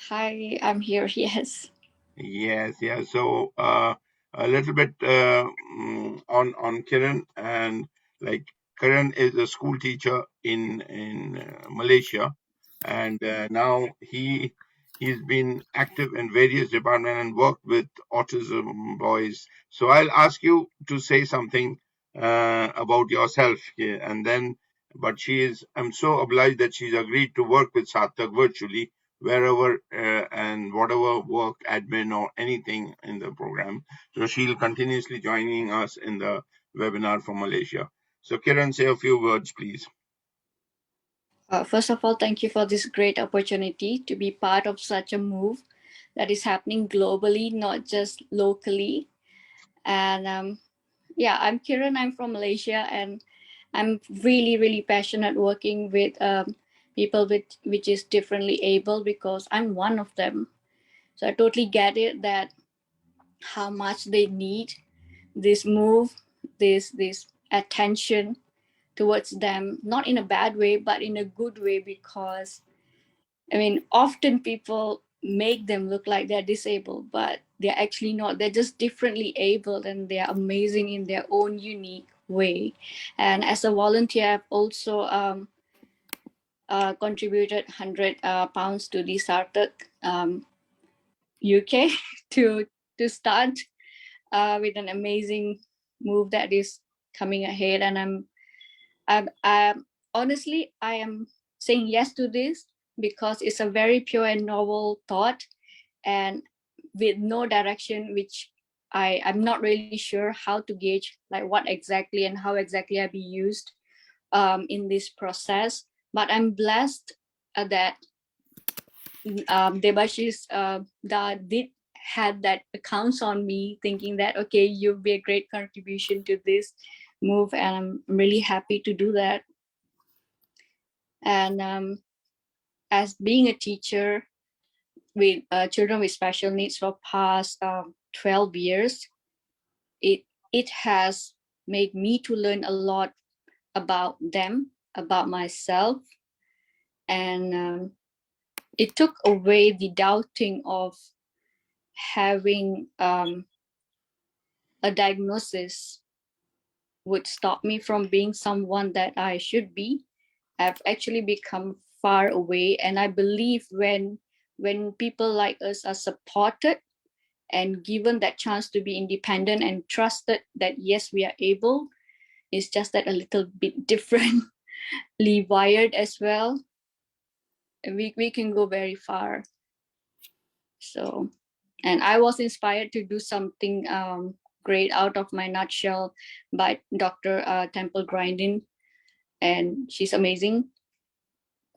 Hi, I'm here. Yes. Yes, yeah. So a little bit on Kiran, and like Kiran is a school teacher in Malaysia, and now he's been active in various departments and worked with autism boys. So I'll ask you to say something about yourself, and then. But I'm so obliged that she's agreed to work with Sarthak virtually wherever and whatever work, admin or anything in the program. So she'll continuously joining us in the webinar from Malaysia. So Kiran, say a few words, please. First of all, thank you for this great opportunity to be part of such a move that is happening globally, not just locally. And yeah, I'm Kiran. I'm from Malaysia, and I'm really, really passionate working with people which is differently able, because I'm one of them. So I totally get it that how much they need this move, this attention towards them, not in a bad way, but in a good way, because I mean, often people make them look like they're disabled, but they're actually not. They're just differently abled, and they're amazing in their own unique way. And as a volunteer, I've also contributed £100 to the Sarthak UK to start with an amazing move that is coming ahead. And I'm honestly, I am saying yes to this because it's a very pure and novel thought, and with no direction, which I'm not really sure how to gauge, like what exactly and how exactly I'll be used in this process. But I'm blessed that Debashish did had that accounts on me, thinking that, okay, you'll be a great contribution to this move, and I'm really happy to do that. And as being a teacher with children with special needs for past 12 years, it has made me to learn a lot about them, about myself, and it took away the doubting of having a diagnosis would stop me from being someone that I should be. I've actually become far away, and I believe when people like us are supported and given that chance to be independent and trusted that yes, we are able, it's just that a little bit differently wired as well, we can go very far. So, and I was inspired to do something great out of my nutshell by Dr. Temple Grindin, and she's amazing.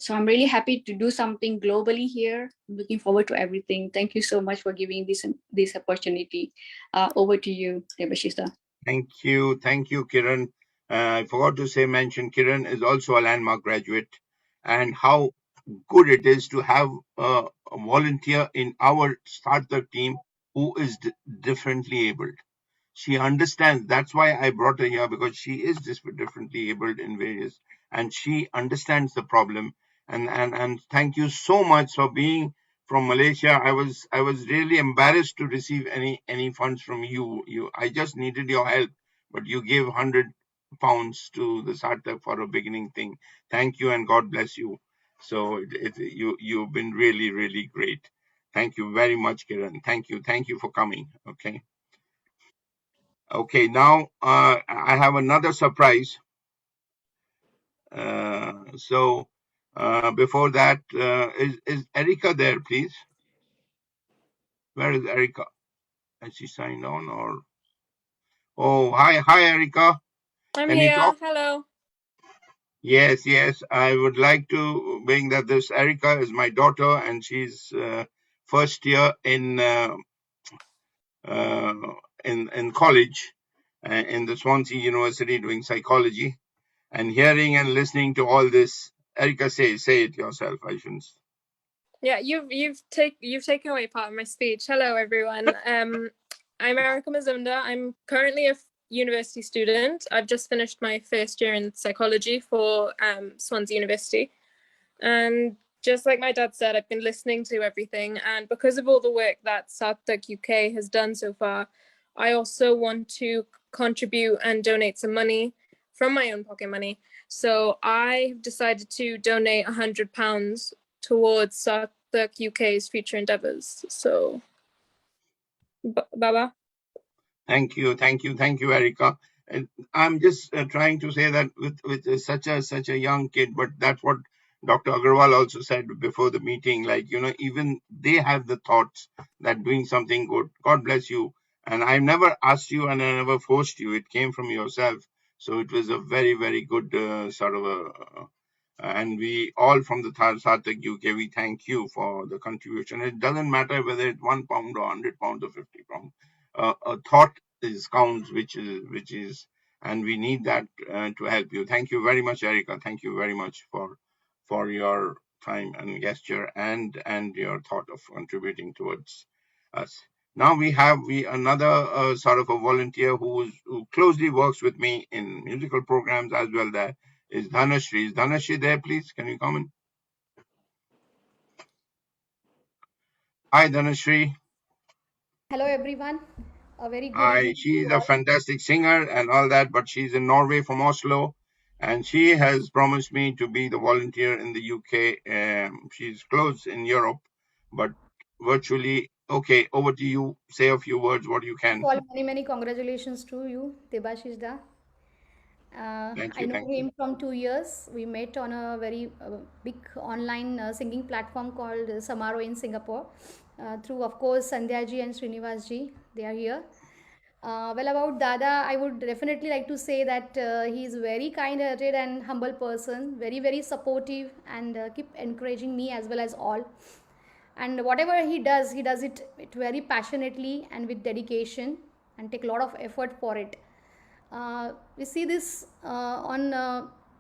So I'm really happy to do something globally here. I'm looking forward to everything. Thank you so much for giving this opportunity. Over to you, Debashista. Thank you, Kiran. I forgot to mention Kiran is also a landmark graduate, and how good it is to have a volunteer in our startup team who is differently abled. She understands. That's why I brought her here, because she is differently abled in various, and she understands the problem. And thank you so much for being from Malaysia. I was really embarrassed to receive any funds from you. I just needed your help, but you gave £100 to the Sartaq for a beginning thing. Thank you, and God bless you. So you've been really, really great. Thank you very much, Kiran. Thank you for coming. Okay, now I have another surprise. So before that, is Erica there, please? Where is Erica? Has she signed on or? Oh, hi, Erica. I'm here. Hello. Yes, yes. I would like to bring that this Erica is my daughter, and she's first year uh, in college in the Swansea University doing psychology. And hearing and listening to all this, Erica, say it yourself. I shouldn't. Yeah, you've taken away part of my speech. Hello, everyone. I'm Erica Mazunder. I'm currently a university student. I've just finished my first year in psychology for Swansea University. And just like my dad said, I've been listening to everything. And because of all the work that Sarthak UK has done so far, I also want to contribute and donate some money from my own pocket money. So I've decided to donate £100 towards Sarthak UK's future endeavours. So, Baba. Thank you, Erica. And I'm just trying to say that with such a young kid, but that's what Dr. Agarwal also said before the meeting. Like even they have the thoughts that doing something good. God bless you. And I never asked you, and I never forced you. It came from yourself. So it was a very, very good sort of a. And we all from the Sarthak UK, we thank you for the contribution. It doesn't matter whether it's £1 or £100 or £50. A thought is counts, which is, and we need that to help you. Thank you very much, Erica. Thank you very much for your time and gesture and your thought of contributing towards us. Now we have another sort of a volunteer who closely works with me in musical programs as well. That is Dhanashri. Is Dhanashri there, please? Can you come in? Hi, Dhanashri. Hello everyone, a very good Hi, evening to she's you a all. fantastic singer and all that, but she's in Norway from Oslo, and she has promised me to be the volunteer in the UK. She's close in Europe, but virtually. Okay, over to you. Say a few words, what you First of can. all, many congratulations to you, Debashish Da. Thank I you, know thank you. him from 2 years. We met on a very big online singing platform called Samaro in Singapore. Through, of course, Sandhya ji and Srinivas ji. They are here. Well, about Dada, I would definitely like to say that he is very kind-hearted and humble person, very, very supportive, and keep encouraging me as well as all. And whatever he does it very passionately and with dedication and take a lot of effort for it. We see this on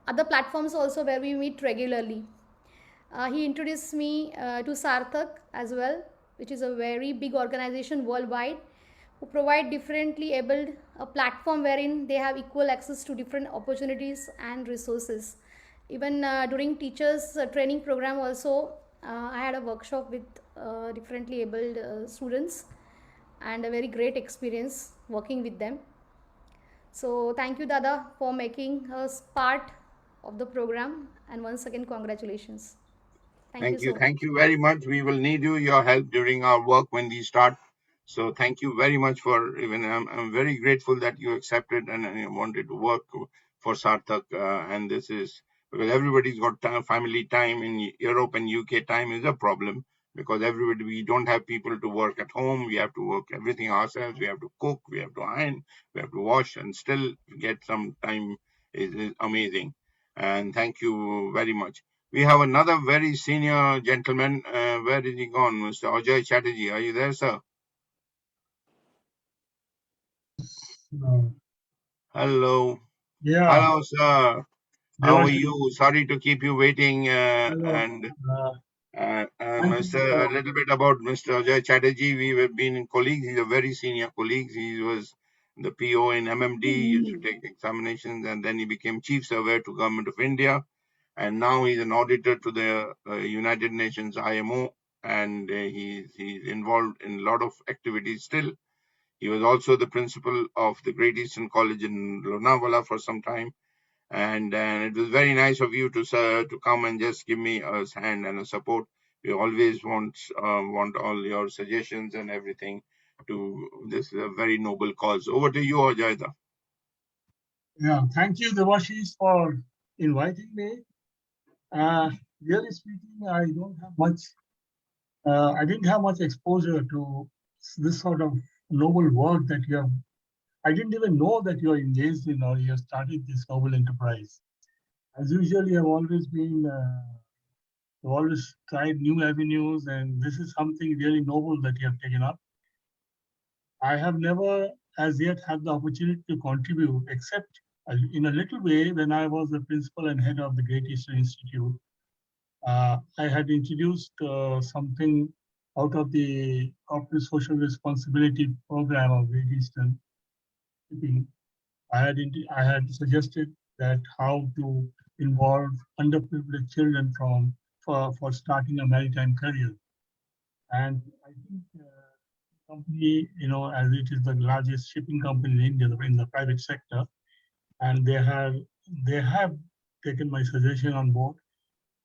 other platforms also where we meet regularly. He introduced me to Sarthak as well, which is a very big organization worldwide who provide differently abled a platform wherein they have equal access to different opportunities and resources. Even during teachers training program also, I had a workshop with differently abled students and a very great experience working with them. So thank you, Dada, for making us part of the program, and once again congratulations. Thank you so much. Thank you very much. We will need your help during our work when we start. So thank you very much for even. I'm very grateful that you accepted and you wanted to work for Sarthak. And this is because everybody's got family time in Europe and UK. Time is a problem because we don't have people to work at home. We have to work everything ourselves. We have to cook. We have to iron. We have to wash, and still get some time is amazing. And thank you very much. We have another very senior gentleman. Where is he gone? Mr. Ajay Chatterjee. Are you there, sir? No. Hello. Yeah. Hello, sir. How are you? Sorry to keep you waiting. And Mr. A little bit about Mr. Ajay Chatterjee. We have been colleagues. He's a very senior colleague. He was the PO in MMD. He used to take examinations, and then he became Chief Surveyor to Government of India. And now he's an auditor to the United Nations IMO, and he's involved in a lot of activities still. He was also the principal of the Great Eastern College in Lonavala for some time, and it was very nice of you to come and just give me a hand and a support. We always want all your suggestions and everything. This is a very noble cause. Over to you, Ajayda. Yeah, thank you, Devashish, for inviting me. Really speaking, I don't have much. I didn't have much exposure to this sort of noble work that you have. I didn't even know that you are engaged in or you have started this noble enterprise. as usually, I've always tried new avenues, and this is something really noble that you have taken up. I have never as yet had the opportunity to contribute, except in a little way when I was the principal and head of the Great Eastern Institute. I had introduced something out of the corporate social responsibility program of Great Eastern. I had suggested that how to involve underprivileged children for starting a maritime career. And I think company, as it is the largest shipping company in India in the private sector, and they have taken my suggestion on board,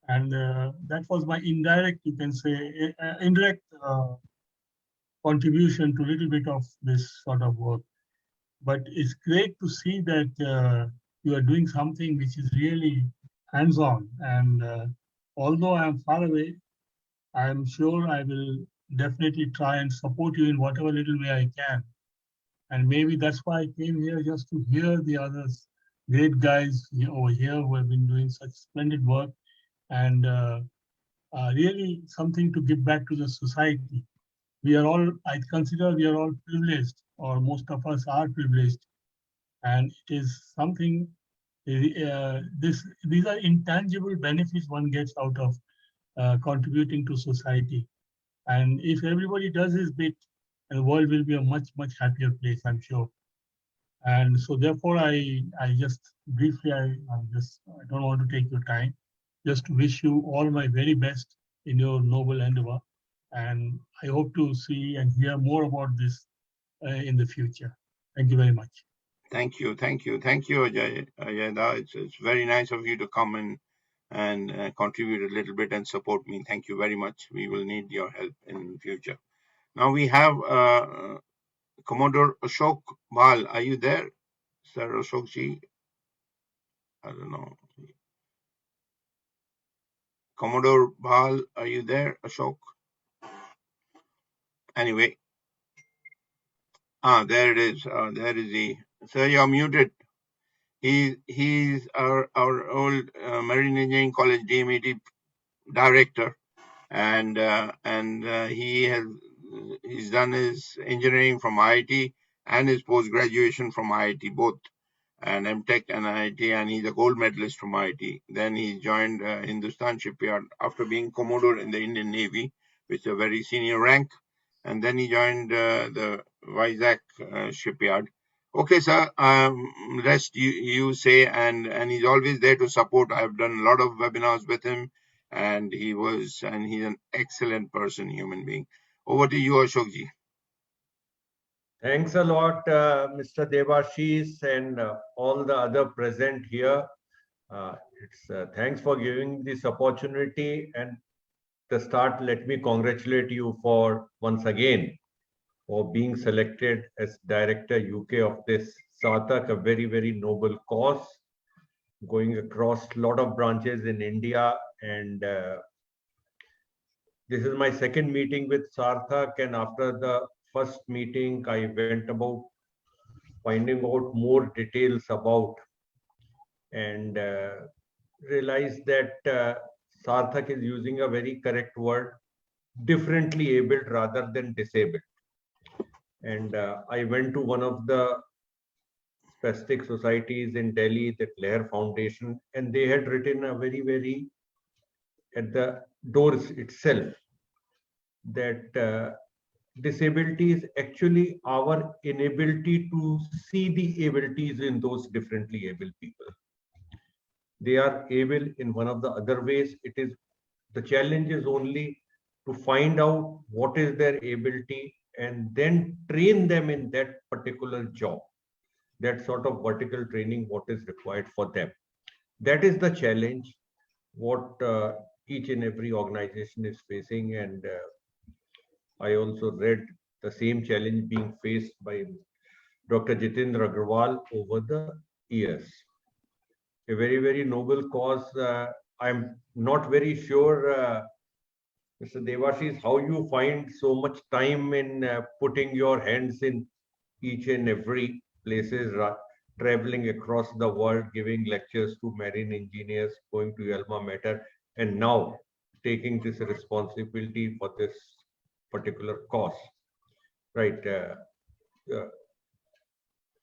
and that was my indirect, you can say, indirect contribution to a little bit of this sort of work. But it's great to see that you are doing something which is really hands-on. And although I am far away, I am sure I will definitely try and support you in whatever little way I can. And maybe that's why I came here, just to hear the others, great guys over here who have been doing such splendid work, and really something to give back to the society. I consider we are all privileged, or most of us are privileged. And it is something, these are intangible benefits one gets out of contributing to society. And if everybody does his bit, the world will be a much, much happier place, I'm sure. And so therefore, I just briefly, I don't want to take your time, just to wish you all my very best in your noble endeavor. And I hope to see and hear more about this in the future. Thank you very much. Thank you, Ajay. It's very nice of you to come and contribute a little bit and support me. Thank you very much. We will need your help in future. Now we have Commodore Ashok Bal. Are you there, Sir Ashokji? I don't know. Commodore Bal, are you there, Ashok? Anyway, there it is. There is he. Sir, you're muted. He's our old Marine Engineering College DMET director, and he's done his engineering from IIT and his post graduation from IIT both, and MTech and IIT, and he's a gold medalist from IIT. Then he joined Hindustan Shipyard after being Commodore in the Indian Navy, which is a very senior rank, and then he joined the Vizag shipyard. Okay, sir, rest you say, and he's always there to support. I've done a lot of webinars with him, and he's an excellent person, human being. Over to you, Ashokji. Thanks a lot, Mr. Debashis, and all the other present here. Thanks for giving this opportunity. And to start, let me congratulate you for once again for being selected as Director UK of this Sarthak, a very, very noble cause, going across a lot of branches in India. And this is my second meeting with Sarthak, and after the first meeting, I went about finding out more details about and realized that Sarthak is using a very correct word, differently abled rather than disabled. And I went to one of the spastic societies in Delhi, the Lakeshore Foundation, and they had written a very, very at the doors itself that disability is actually our inability to see the abilities in those differently able people. They are able in one of the other ways. It is the challenge is only to find out what is their ability and then train them in that particular job, that sort of vertical training, what is required for them. That is the challenge what each and every organization is facing. And I also read the same challenge being faced by Dr. Jitendra Agarwal over the years. A very, very noble cause. I'm not very sure, Mr. Debashis, how you find so much time in putting your hands in each and every places. traveling across the world, giving lectures to marine engineers, going to alma mater, and now taking this responsibility for this particular cause. Right.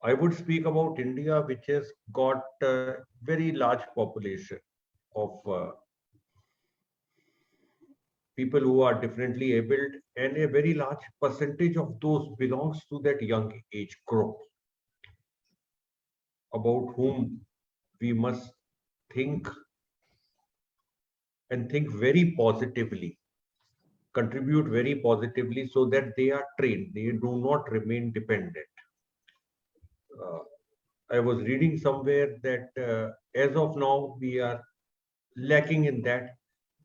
I would speak about India, which has got a very large population of people who are differently abled, and a very large percentage of those belongs to that young age group, about whom we must think and think very positively, contribute very positively so that they are trained, they do not remain dependent. I was reading somewhere that as of now, we are lacking in that,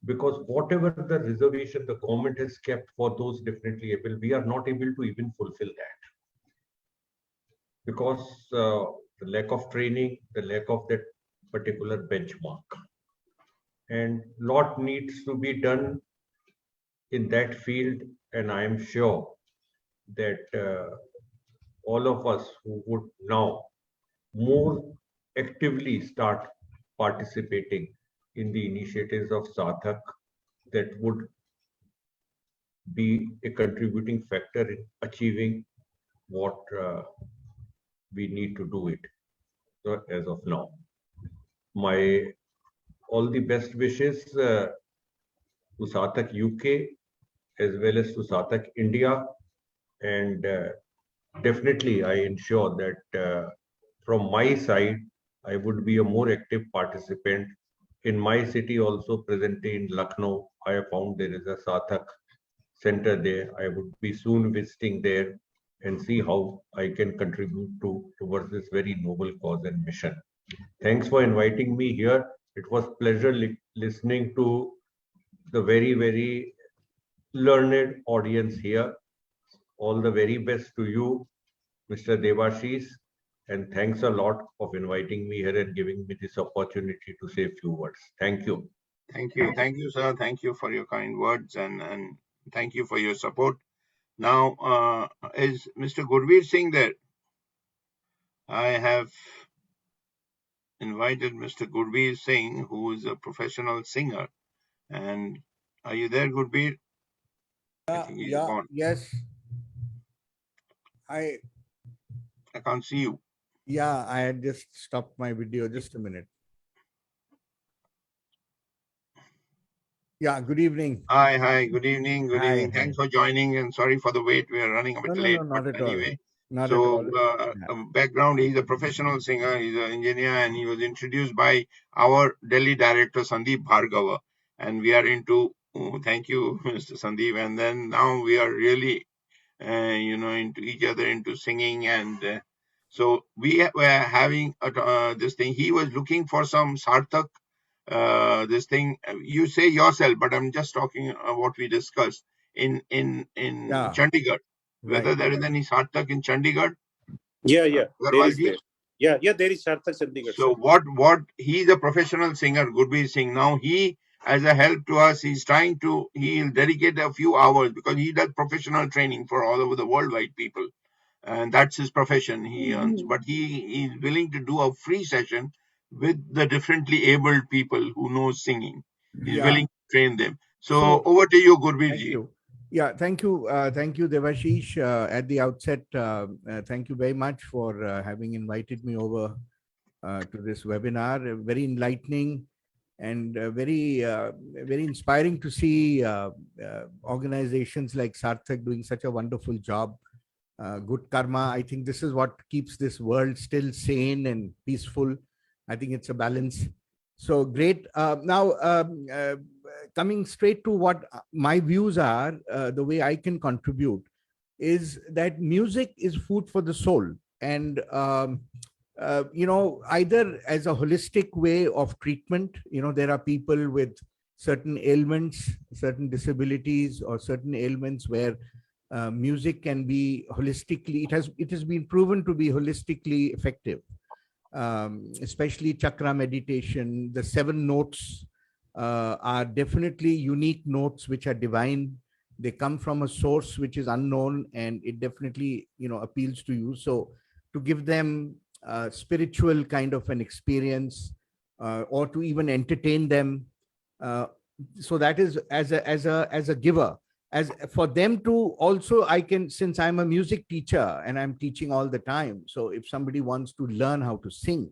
because whatever the reservation the government has kept for those differently able, we are not able to even fulfill that. Because the lack of training, the lack of that particular benchmark. And lot needs to be done in that field, and I am sure that all of us who would now more actively start participating in the initiatives of Sarthak, that would be a contributing factor in achieving what we need to do it as of now. My all the best wishes to Sarthak UK as well as to Sarthak India, and definitely I ensure that from my side I would be a more active participant. In my city also, presently in Lucknow, I have found there is a Sarthak center there. I would be soon visiting there and see how I can contribute towards this very noble cause and mission. Thanks for inviting me here. It was pleasure listening to the very, very learned audience here. All the very best to you, Mr. Devashish, and thanks a lot of inviting me here and giving me this opportunity to say a few words. Thank you. Thank you, sir. Thank you for your kind words, and thank you for your support. Now, is Mr. Gurveer Singh there? I have invited Mr. Gurveer Singh, who is a professional singer. And are you there, Gurveer? I think he's gone. Yes. I can't see you. Yeah, I had just stopped my video. Just a minute. Yeah, good evening. Hi, good evening, good evening. Hi. Thanks for joining, and sorry for the wait. We are running a bit late. No, not but at all. anyway. Not at all. Background, he's a professional singer, he's an engineer, and he was introduced by our Delhi director, Sandeep Bhargava. And we are into, thank you, Mr. Sandeep. And then now we are really, into each other, into singing. And so we were having this thing. He was looking for some Sarthak, this thing. You say yourself, but I'm just talking what we discussed in Chandigarh. Whether there is any Sarthak in Chandigarh? Yeah, there is there. Yeah, there is Sarthak Chandigarh. So what he's a professional singer, Gurveer Singh. Now he, as a help to us, he'll dedicate a few hours, because he does professional training for all over the worldwide people. And that's his profession he earns. But he is willing to do a free session with the differently abled people who know singing. He's willing to train them. So over to you, Gurveer ji. Yeah, thank you. Thank you, Devashish. At the outset, thank you very much for having invited me over to this webinar. Very enlightening and very inspiring to see organizations like Sarthak doing such a wonderful job. Good karma. I think this is what keeps this world still sane and peaceful. I think it's a balance. So great. Now, coming straight to what my views are, the way I can contribute is that music is food for the soul. And, either as a holistic way of treatment, there are people with certain ailments, certain disabilities, or certain ailments where music can be holistically, it has been proven to be holistically effective. Especially chakra meditation, the 7 notes are definitely unique notes which are divine. They come from a source which is unknown, and it definitely appeals to you. So to give them spiritual kind of an experience, or to even entertain them. So that is as a giver. As for them to also, I can, since I'm a music teacher and I'm teaching all the time. So if somebody wants to learn how to sing,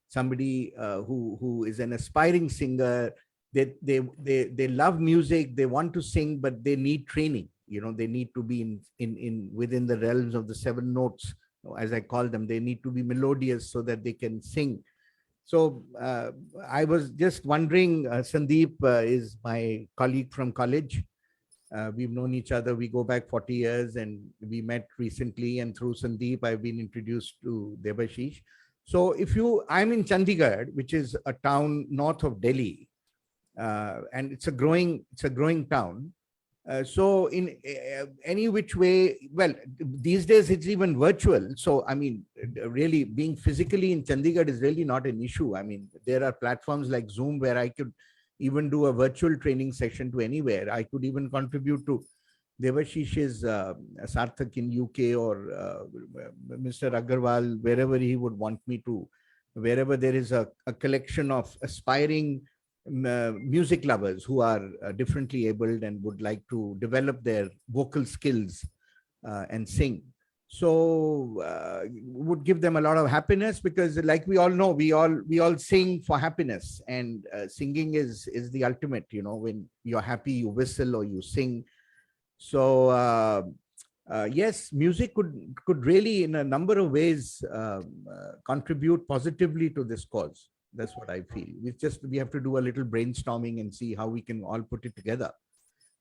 somebody who is an aspiring singer, they love music, they want to sing, but they need training. They need to be in within the realms of the 7 notes, as I call them. They need to be melodious so that they can sing. So I was just wondering, Sandeep is my colleague from college. We've known each other. We go back 40 years, and we met recently. And through Sandeep, I've been introduced to Debashish. So I'm in Chandigarh, which is a town north of Delhi, and it's a growing town. So in any which way, well, these days it's even virtual. So, I mean, really being physically in Chandigarh is really not an issue. I mean, there are platforms like Zoom where I could even do a virtual training session to anywhere. I could even contribute to Devashish's Sarthak in UK, or Mr. Agarwal, wherever he would want me to, wherever there is a collection of aspiring music lovers who are differently abled and would like to develop their vocal skills and sing. So would give them a lot of happiness, because like we all know, we all sing for happiness, and singing is the ultimate. When you're happy, you whistle or you sing. So yes, music could really, in a number of ways, contribute positively to this cause. That's what I feel. We have to do a little brainstorming and see how we can all put it together.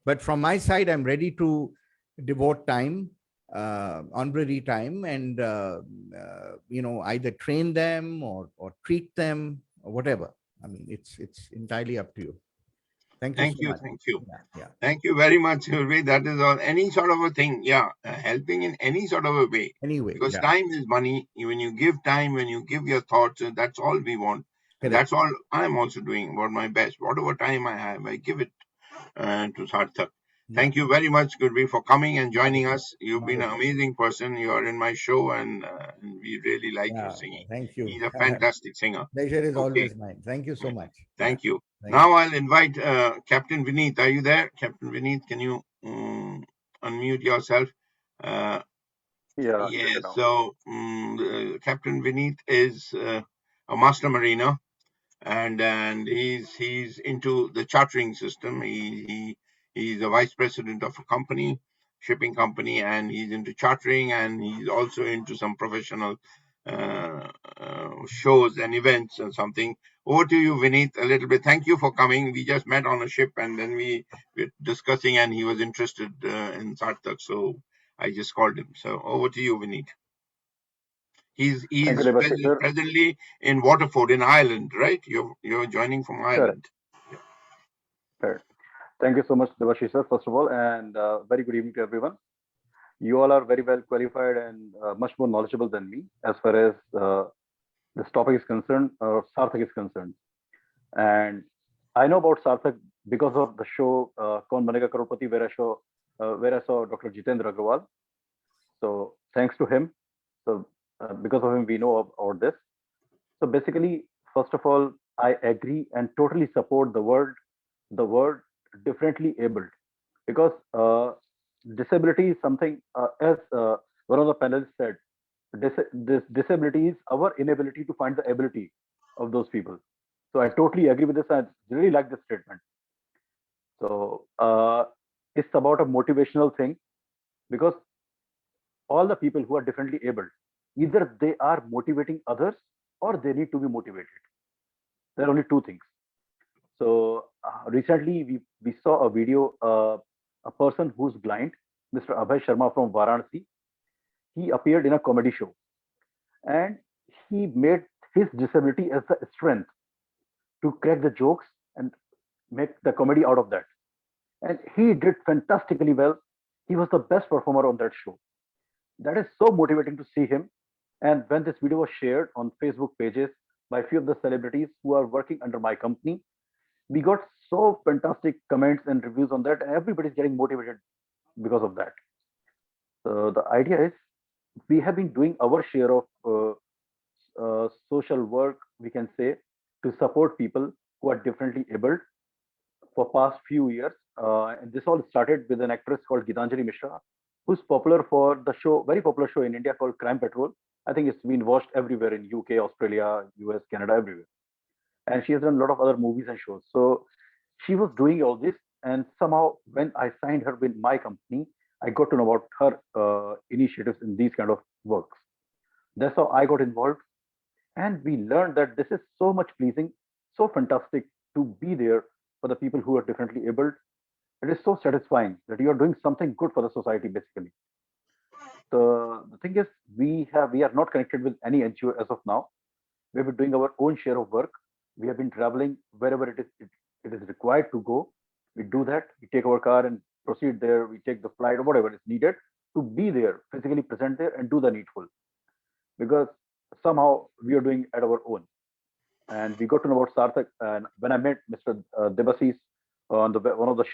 But from my side, I'm ready to devote time, honorary time, and either train them or treat them or whatever. I mean, it's entirely up to you. Thank you so much. Thank you. Yeah. Thank you very much, Urvi. That is all. Any sort of a thing, helping in any sort of a way. Anyway, because time is money. When you give time, when you give your thoughts, that's all we want. And that's all I'm also doing about my best. Whatever time I have, I give it to Sarthak. Thank you very much, Gurvi, for coming and joining us. You've been an amazing person. You are in my show, and we really like your singing. Thank you. He's a fantastic singer. Pleasure is always mine. Thank you so much. Thank you. Now I'll invite Captain Vineet. Are you there? Captain Vineet, can you unmute yourself? Yes. So Captain Vineet is a master mariner, and he's into the chartering system. He's a vice president of a shipping company, and he's into chartering, and he's also into some professional shows and events and something. Over to you, Vineet, a little bit. Thank you for coming. We just met on a ship, and then we were discussing, and he was interested in Sartaq, so I just called him. So over to you, Vineet. He's presently in Waterford in Ireland, right? You're joining from Ireland. Correct. Thank you so much, Devashish sir, first of all, and very good evening to everyone. You all are very well qualified and much more knowledgeable than me as far as this topic is concerned, or Sarthak is concerned. And I know about Sarthak because of the show Kaun Banega Crorepati, where I saw Dr. Jitendra Agarwal. So thanks to him. So because of him, we know about this. So basically, first of all, I agree and totally support the word differently abled, because disability is something, as one of the panelists said, this disability is our inability to find the ability of those people. So I totally agree with this. I really like this statement. So it's about a motivational thing, because all the people who are differently abled, either they are motivating others or they need to be motivated. There are only two things. So recently we saw a video, a person who's blind, Mr. Abhay Sharma from Varanasi. He appeared in a comedy show, and he made his disability as the strength to crack the jokes and make the comedy out of that. And he did fantastically well. He was the best performer on that show. That is so motivating to see him. And when this video was shared on Facebook pages by a few of the celebrities who are working under my company, we got so fantastic comments and reviews on that, and everybody's getting motivated because of that. So the idea is, we have been doing our share of social work, we can say, to support people who are differently abled for past few years. And this all started with an actress called Gitanjali Mishra, who's popular for the show, very popular show in India called Crime Patrol. I think it's been watched everywhere in UK, Australia, US, Canada, everywhere. And she has done a lot of other movies and shows. So she was doing all this. And somehow when I signed her with my company, I got to know about her initiatives in these kind of works. That's how I got involved. And we learned that this is so much pleasing, so fantastic to be there for the people who are differently abled. It is so satisfying that you are doing something good for the society, basically. The thing is, we are not connected with any NGO as of now. We've been doing our own share of work. We have been traveling wherever it is required to go. We do that. We take our car and proceed there. We take the flight or whatever is needed to be there, physically present there and do the needful. Because somehow we are doing at our own. And we got to know about Sarthak. And when I met Mr. Debasis on one of the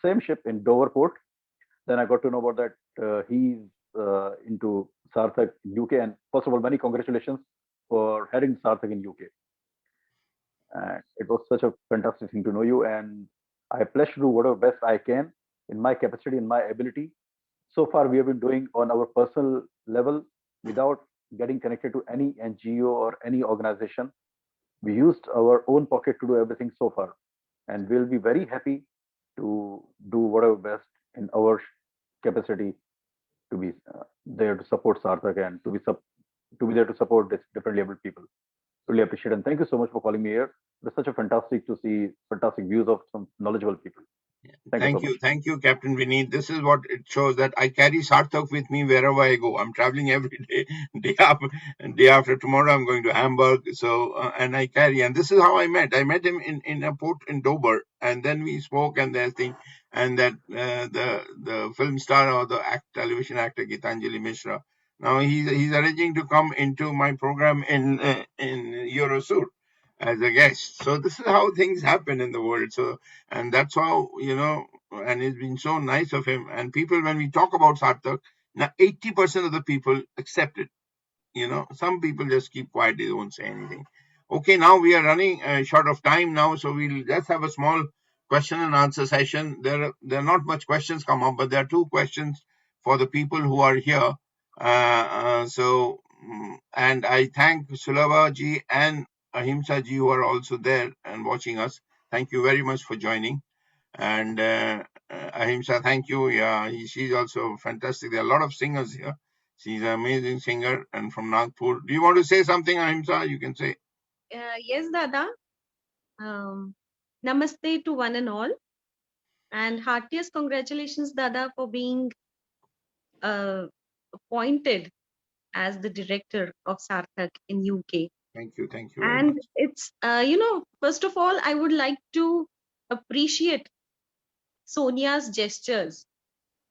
same ship in Dover port, then I got to know about that he's into Sarthak UK. And first of all, many congratulations for heading Sarthak in UK. And it was such a fantastic thing to know you. And I pledge to do whatever best I can in my capacity, in my ability. So far, we have been doing on our personal level without getting connected to any NGO or any organization. We used our own pocket to do everything so far. And we'll be very happy to do whatever best in our capacity to be there to support Sarthak and to be there to support this differently abled people. Really appreciate it. And thank you so much for calling me here. It's such a fantastic to see fantastic views of some knowledgeable people. Thank you. Thank you, Captain Vineet. This is what it shows, that I carry Sarthak with me wherever I go. I'm traveling every day. Day after tomorrow, I'm going to Hamburg. So, and I carry, and this is how I met. I met him in a port in Dover, and then we spoke and that thing, and that the film star or the television actor Gitanjali Mishra. Now he's arranging to come into my program in Eurosur as a guest. So this is how things happen in the world. So, and that's how, and it's been so nice of him. And people, when we talk about Sarthak, now 80% of the people accept it. Some people just keep quiet, they don't say anything. Okay, now we are running short of time now, so we'll just have a small question and answer session. There are not much questions come up, but there are two questions for the people who are here. And I thank Sulava ji and Ahimsa ji who are also there and watching us. Thank you very much for joining. And Ahimsa, thank you. Yeah, she's also fantastic. There are a lot of singers here. She's an amazing singer and from Nagpur. Do you want to say something, Ahimsa? You can say. Yes, Dada. Namaste to one and all. And heartiest congratulations, Dada, for being appointed as the director of Sarthak in UK. Thank you. Thank you very much. And it's, first of all, I would like to appreciate Sonia's gestures,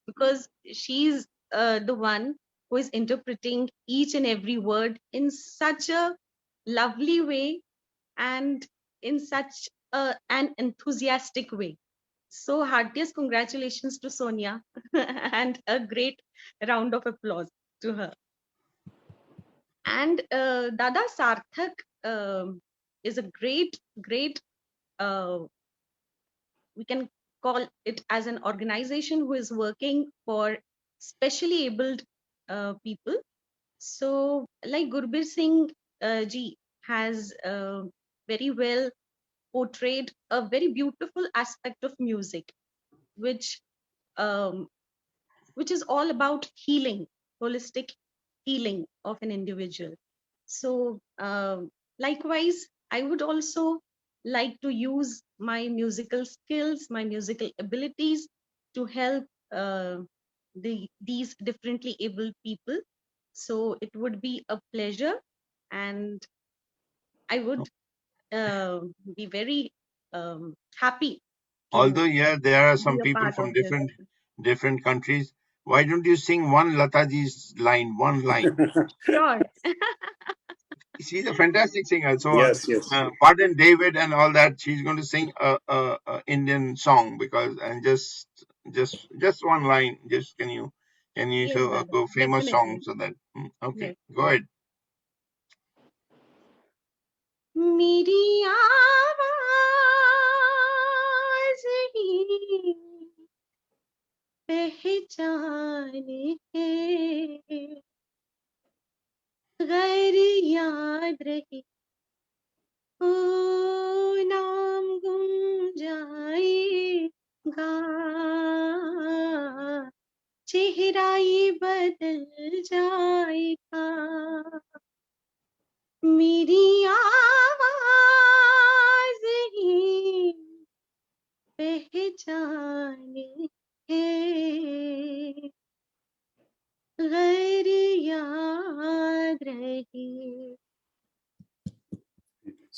because she's the one who is interpreting each and every word in such a lovely way and in such an enthusiastic way. So heartiest congratulations to Sonia and a great round of applause to her. And Dada, Sarthak is a great, we can call it as an organization who is working for specially abled people. So like Gurbir Singh ji has very well portrayed a very beautiful aspect of music, which is all about healing, holistic healing of an individual. So likewise, I would also like to use my musical skills, my musical abilities to help these differently abled people. So it would be a pleasure, and I would be very happy. Although, yeah, there are some be a people part from of this. different countries. Why don't you sing one Lataji's line, one line? Sure. She's a fantastic singer. So, Yes. pardon David and all that. She's going to sing a Indian song just one line. Just can you Yes, show Dada. a famous song Definitely. so that okay, Yes. go ahead. मेरी आवाज ही पहचान है, गैर याद रही ओ नाम गुम जाएगा, चेहरा ये बदल जाएगा, मेरी आवाज ही पहचान है, गैर याद रही.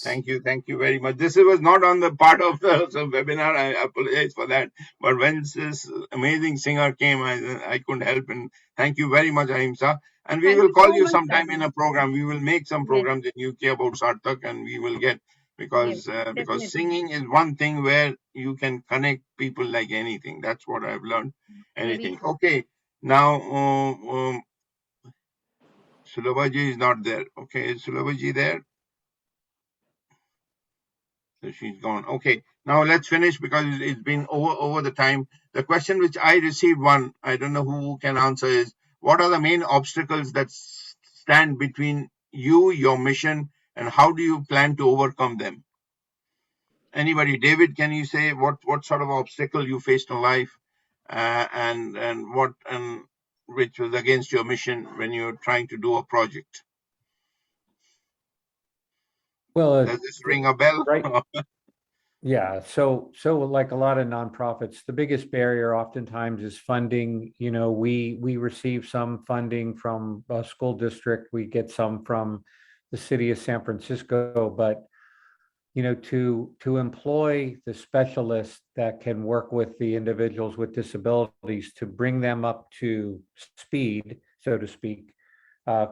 Thank you very much. This was not on the part of the webinar. I apologize for that. But when this amazing singer came, I couldn't help. And thank you very much, Ahimsa. And we Thank will you call so you much, sometime in Ravi. a program. We will make some Yes, programs in UK about Sarthak, and we will get yes, because definitely. singing is one thing where you can connect people like anything. That's what I've learned. Very Anything. true. Okay. Now, Sulabhaji is not there. Okay, is Sulabhaji there? So she's gone. Okay, now let's finish because it's been over the time. The question which I received, one, I don't know who can answer, is what are the main obstacles that stand between you, your mission, and how do you plan to overcome them? Anybody? David, can you say what sort of obstacle you faced in life, and which was against your mission when you're trying to do a project? Well, Does this ring a bell? right. Yeah. So like a lot of nonprofits, the biggest barrier oftentimes is funding. You know, we receive some funding from a school district. We get some from the city of San Francisco, but you know, to employ the specialists that can work with the individuals with disabilities to bring them up to speed, so to speak,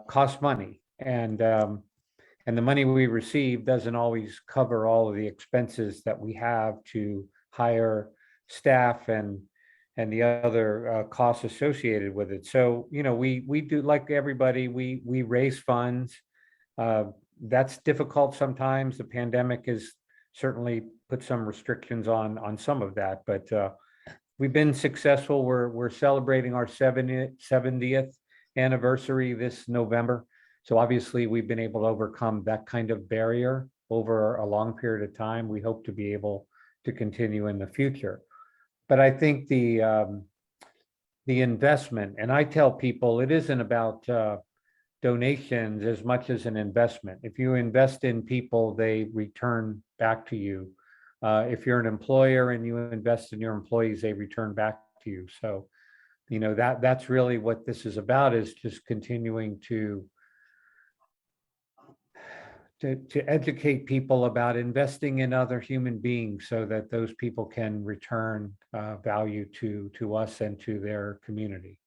costs money. And the money we receive doesn't always cover all of the expenses that we have to hire staff and the other costs associated with it. So, you know, we do, like everybody, we raise funds. That's difficult sometimes. The pandemic has certainly put some restrictions on some of that, but we've been successful. We're celebrating our 70th anniversary this November. So obviously we've been able to overcome that kind of barrier over a long period of time. We hope to be able to continue in the future. But I think the investment, and I tell people it isn't about donations as much as an investment. If you invest in people, they return back to you. If you're an employer and you invest in your employees, they return back to you. So, you know, that's really what this is about, is just continuing to educate people about investing in other human beings so that those people can return value to us and to their community.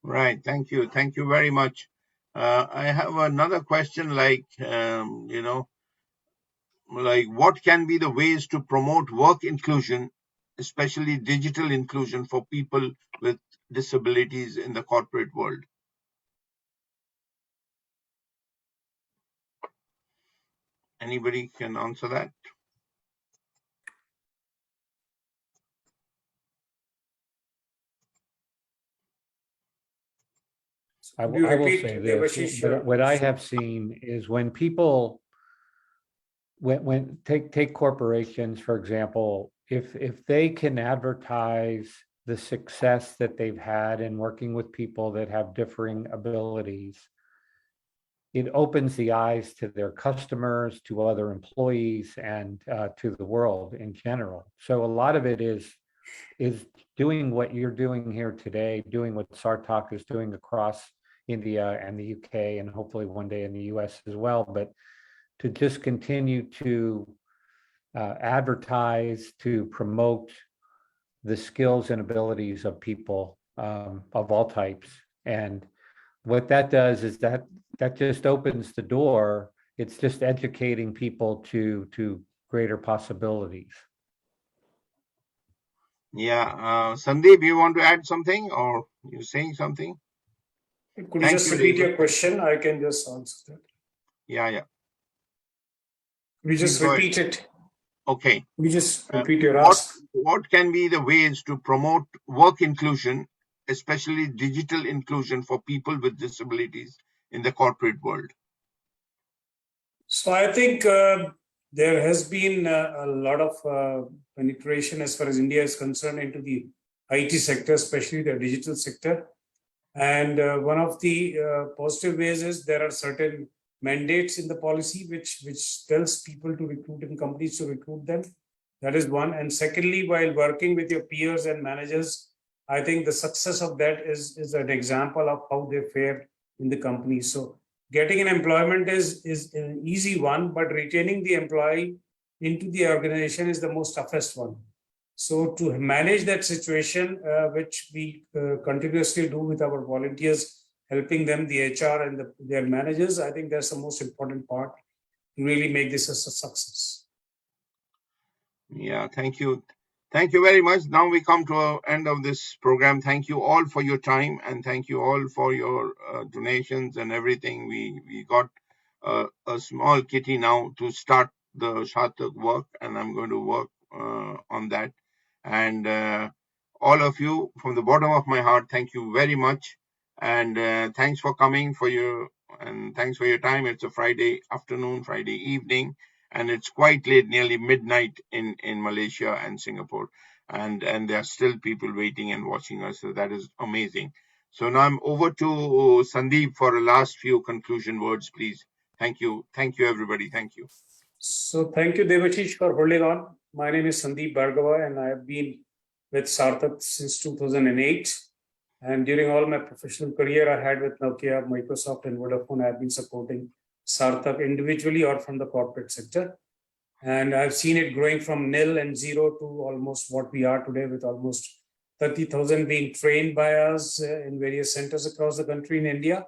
Right. Thank you. Thank you very much. I have another question, like, you know, like what can be the ways to promote work inclusion, especially digital inclusion for people with disabilities in the corporate world? Anybody can answer that? I will say this, what I have seen is when people, when take corporations, for example, if they can advertise the success that they've had in working with people that have differing abilities, it opens the eyes to their customers, to other employees, and to the world in general. So a lot of it is doing what you're doing here today, doing what Sartaq is doing across India and the UK, and hopefully one day in the US as well, but to just continue to advertise, to promote the skills and abilities of people of all types. And what that does is that just opens the door. It's just educating people to greater possibilities. Yeah. Sandeep, you want to add something, or you're saying something? Could you just repeat your question? I can just answer that. Yeah. We just Please go ahead. repeat it. Okay. We just repeat your ask. What can be the ways to promote work inclusion, especially digital inclusion for people with disabilities in the corporate world? So I think there has been a lot of penetration as far as India is concerned into the IT sector, especially the digital sector. And one of the positive ways is there are certain mandates in the policy which tells people to recruit in companies to recruit them. That is one. And secondly, while working with your peers and managers, I think the success of that is an example of how they fare in the company. So getting an employment is an easy one, but retaining the employee into the organization is the most toughest one. So to manage that situation, which we continuously do with our volunteers, helping them, the HR and their managers, I think that's the most important part to really make this a success. Yeah, thank you. Thank you very much. Now we come to the end of this program. Thank you all for your time and thank you all for your donations and everything. We got a small kitty now to start the Sarthak work, and I'm going to work on that. And all of you, from the bottom of my heart, thank you very much. And thanks for coming and thanks for your time. It's a Friday afternoon, Friday evening, and it's quite late, nearly midnight in Malaysia and Singapore. And there are still people waiting and watching us. So that is amazing. So now I'm over to Sandeep for a last few conclusion words, please. Thank you. Thank you, everybody. Thank you. So thank you, Devashish, for holding on. My name is Sandeep Bhargava, and I have been with Sarthak since 2008. And during all my professional career I had with Nokia, Microsoft, and Vodafone, I have been supporting Sarthak individually or from the corporate sector. And I've seen it growing from nil and zero to almost what we are today, with almost 30,000 being trained by us in various centers across the country in India.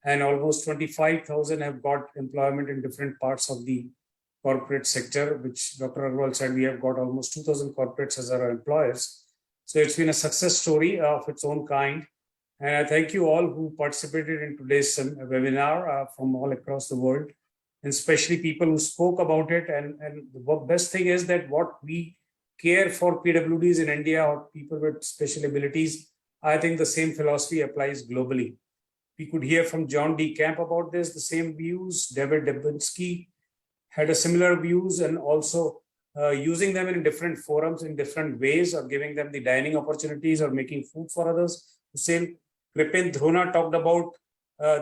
And almost 25,000 have got employment in different parts of the corporate sector, which Dr. Agarwal said we have got almost 2,000 corporates as our employers. So it's been a success story of its own kind. And I thank you all who participated in today's webinar from all across the world, and especially people who spoke about it. And the best thing is that what we care for PWDs in India or people with special abilities, I think the same philosophy applies globally. We could hear from John D. Kemp about this, the same views. David Debinsky had a similar views, and also using them in different forums in different ways, or giving them the dining opportunities or making food for others. The same Kripin Dhrona talked about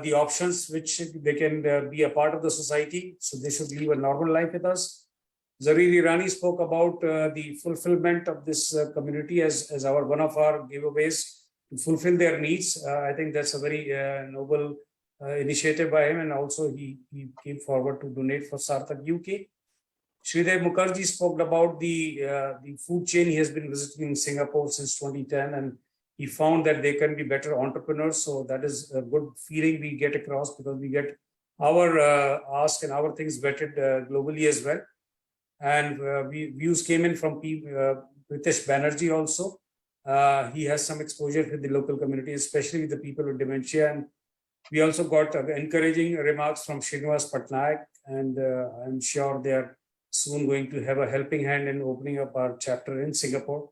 the options which they can be a part of the society, so they should live a normal life with us. Zariri Rani spoke about the fulfillment of this community as one of our giveaways to fulfill their needs. I think that's a very noble initiative by him, and also he came forward to donate for Sarthak UK. Sridev Mukherjee spoke about the food chain. He has been visiting Singapore since 2010, and he found that they can be better entrepreneurs. So that is a good feeling we get across, because we get our ask and our things vetted globally as well. And views came in from Pritesh Banerjee also. He has some exposure with the local community, especially with the people with dementia. And we also got encouraging remarks from Srinivas Patnaik, and I'm sure they are soon going to have a helping hand in opening up our chapter in Singapore.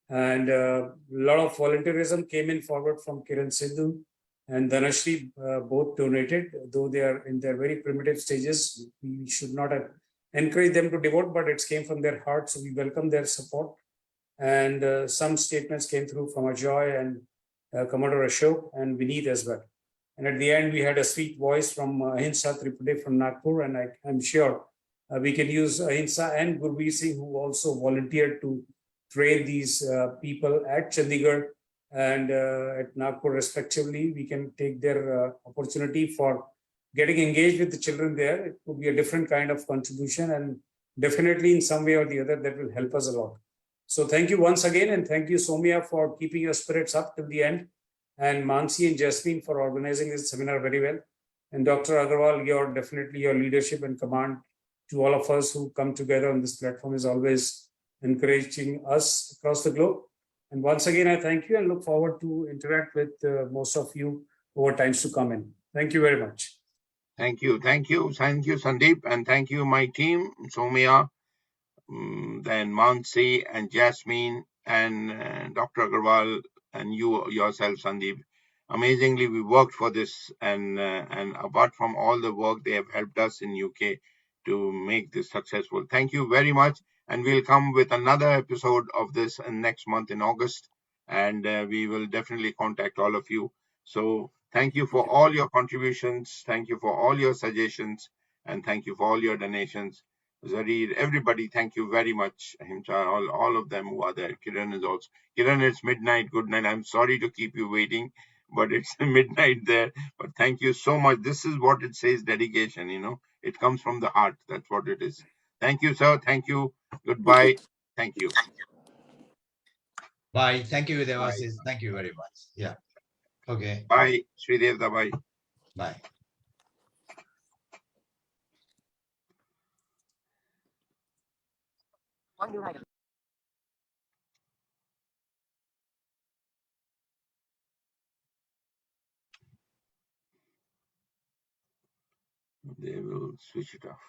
And a lot of volunteerism came in forward from Kiran Sidhu and Dhanashri, both donated, though they are in their very primitive stages. We should not have encouraged them to devote, but it came from their heart, so we welcome their support. And some statements came through from Ajoy and Commodore Ashok and Vineet as well. And at the end, we had a sweet voice from Ahimsa Tripude from Nagpur, and I'm sure we can use Ahimsa and Gurveer Singh, who also volunteered to train these people at Chandigarh and at Nagpur respectively. We can take their opportunity for getting engaged with the children there. It could be a different kind of contribution, and definitely in some way or the other that will help us a lot. So thank you once again, and thank you, Somya, for keeping your spirits up till the end, and Mansi and Jasmine for organizing this seminar very well. And Dr. Agarwal, your leadership and command to all of us who come together on this platform is always encouraging us across the globe. And once again, I thank you and look forward to interact with most of you over times to come in. Thank you very much. Thank you, Sandeep, and thank you, my team, Somia, then Mansi and Jasmine and Dr. Agarwal and you yourself, Sandeep. Amazingly, we worked for this, and apart from all the work, they have helped us in UK to make this successful. Thank you very much, and we'll come with another episode of this next month in August, and we will definitely contact all of you. So thank you for all your contributions, thank you for all your suggestions, and thank you for all your donations. Zarir, everybody, thank you very much. Himcha, all of them who are there. Kiran is also. Kiran, it's midnight. Good night. I'm sorry to keep you waiting, but it's midnight there. But thank you so much. This is what it says, dedication, It comes from the heart. That's what it is. Thank you, sir. Thank you. Goodbye. Thank you. Bye. Thank you, Bye. Devasis. Thank you very much. Yeah. Okay. Bye. Sridev, bye. Bye. They will switch it off.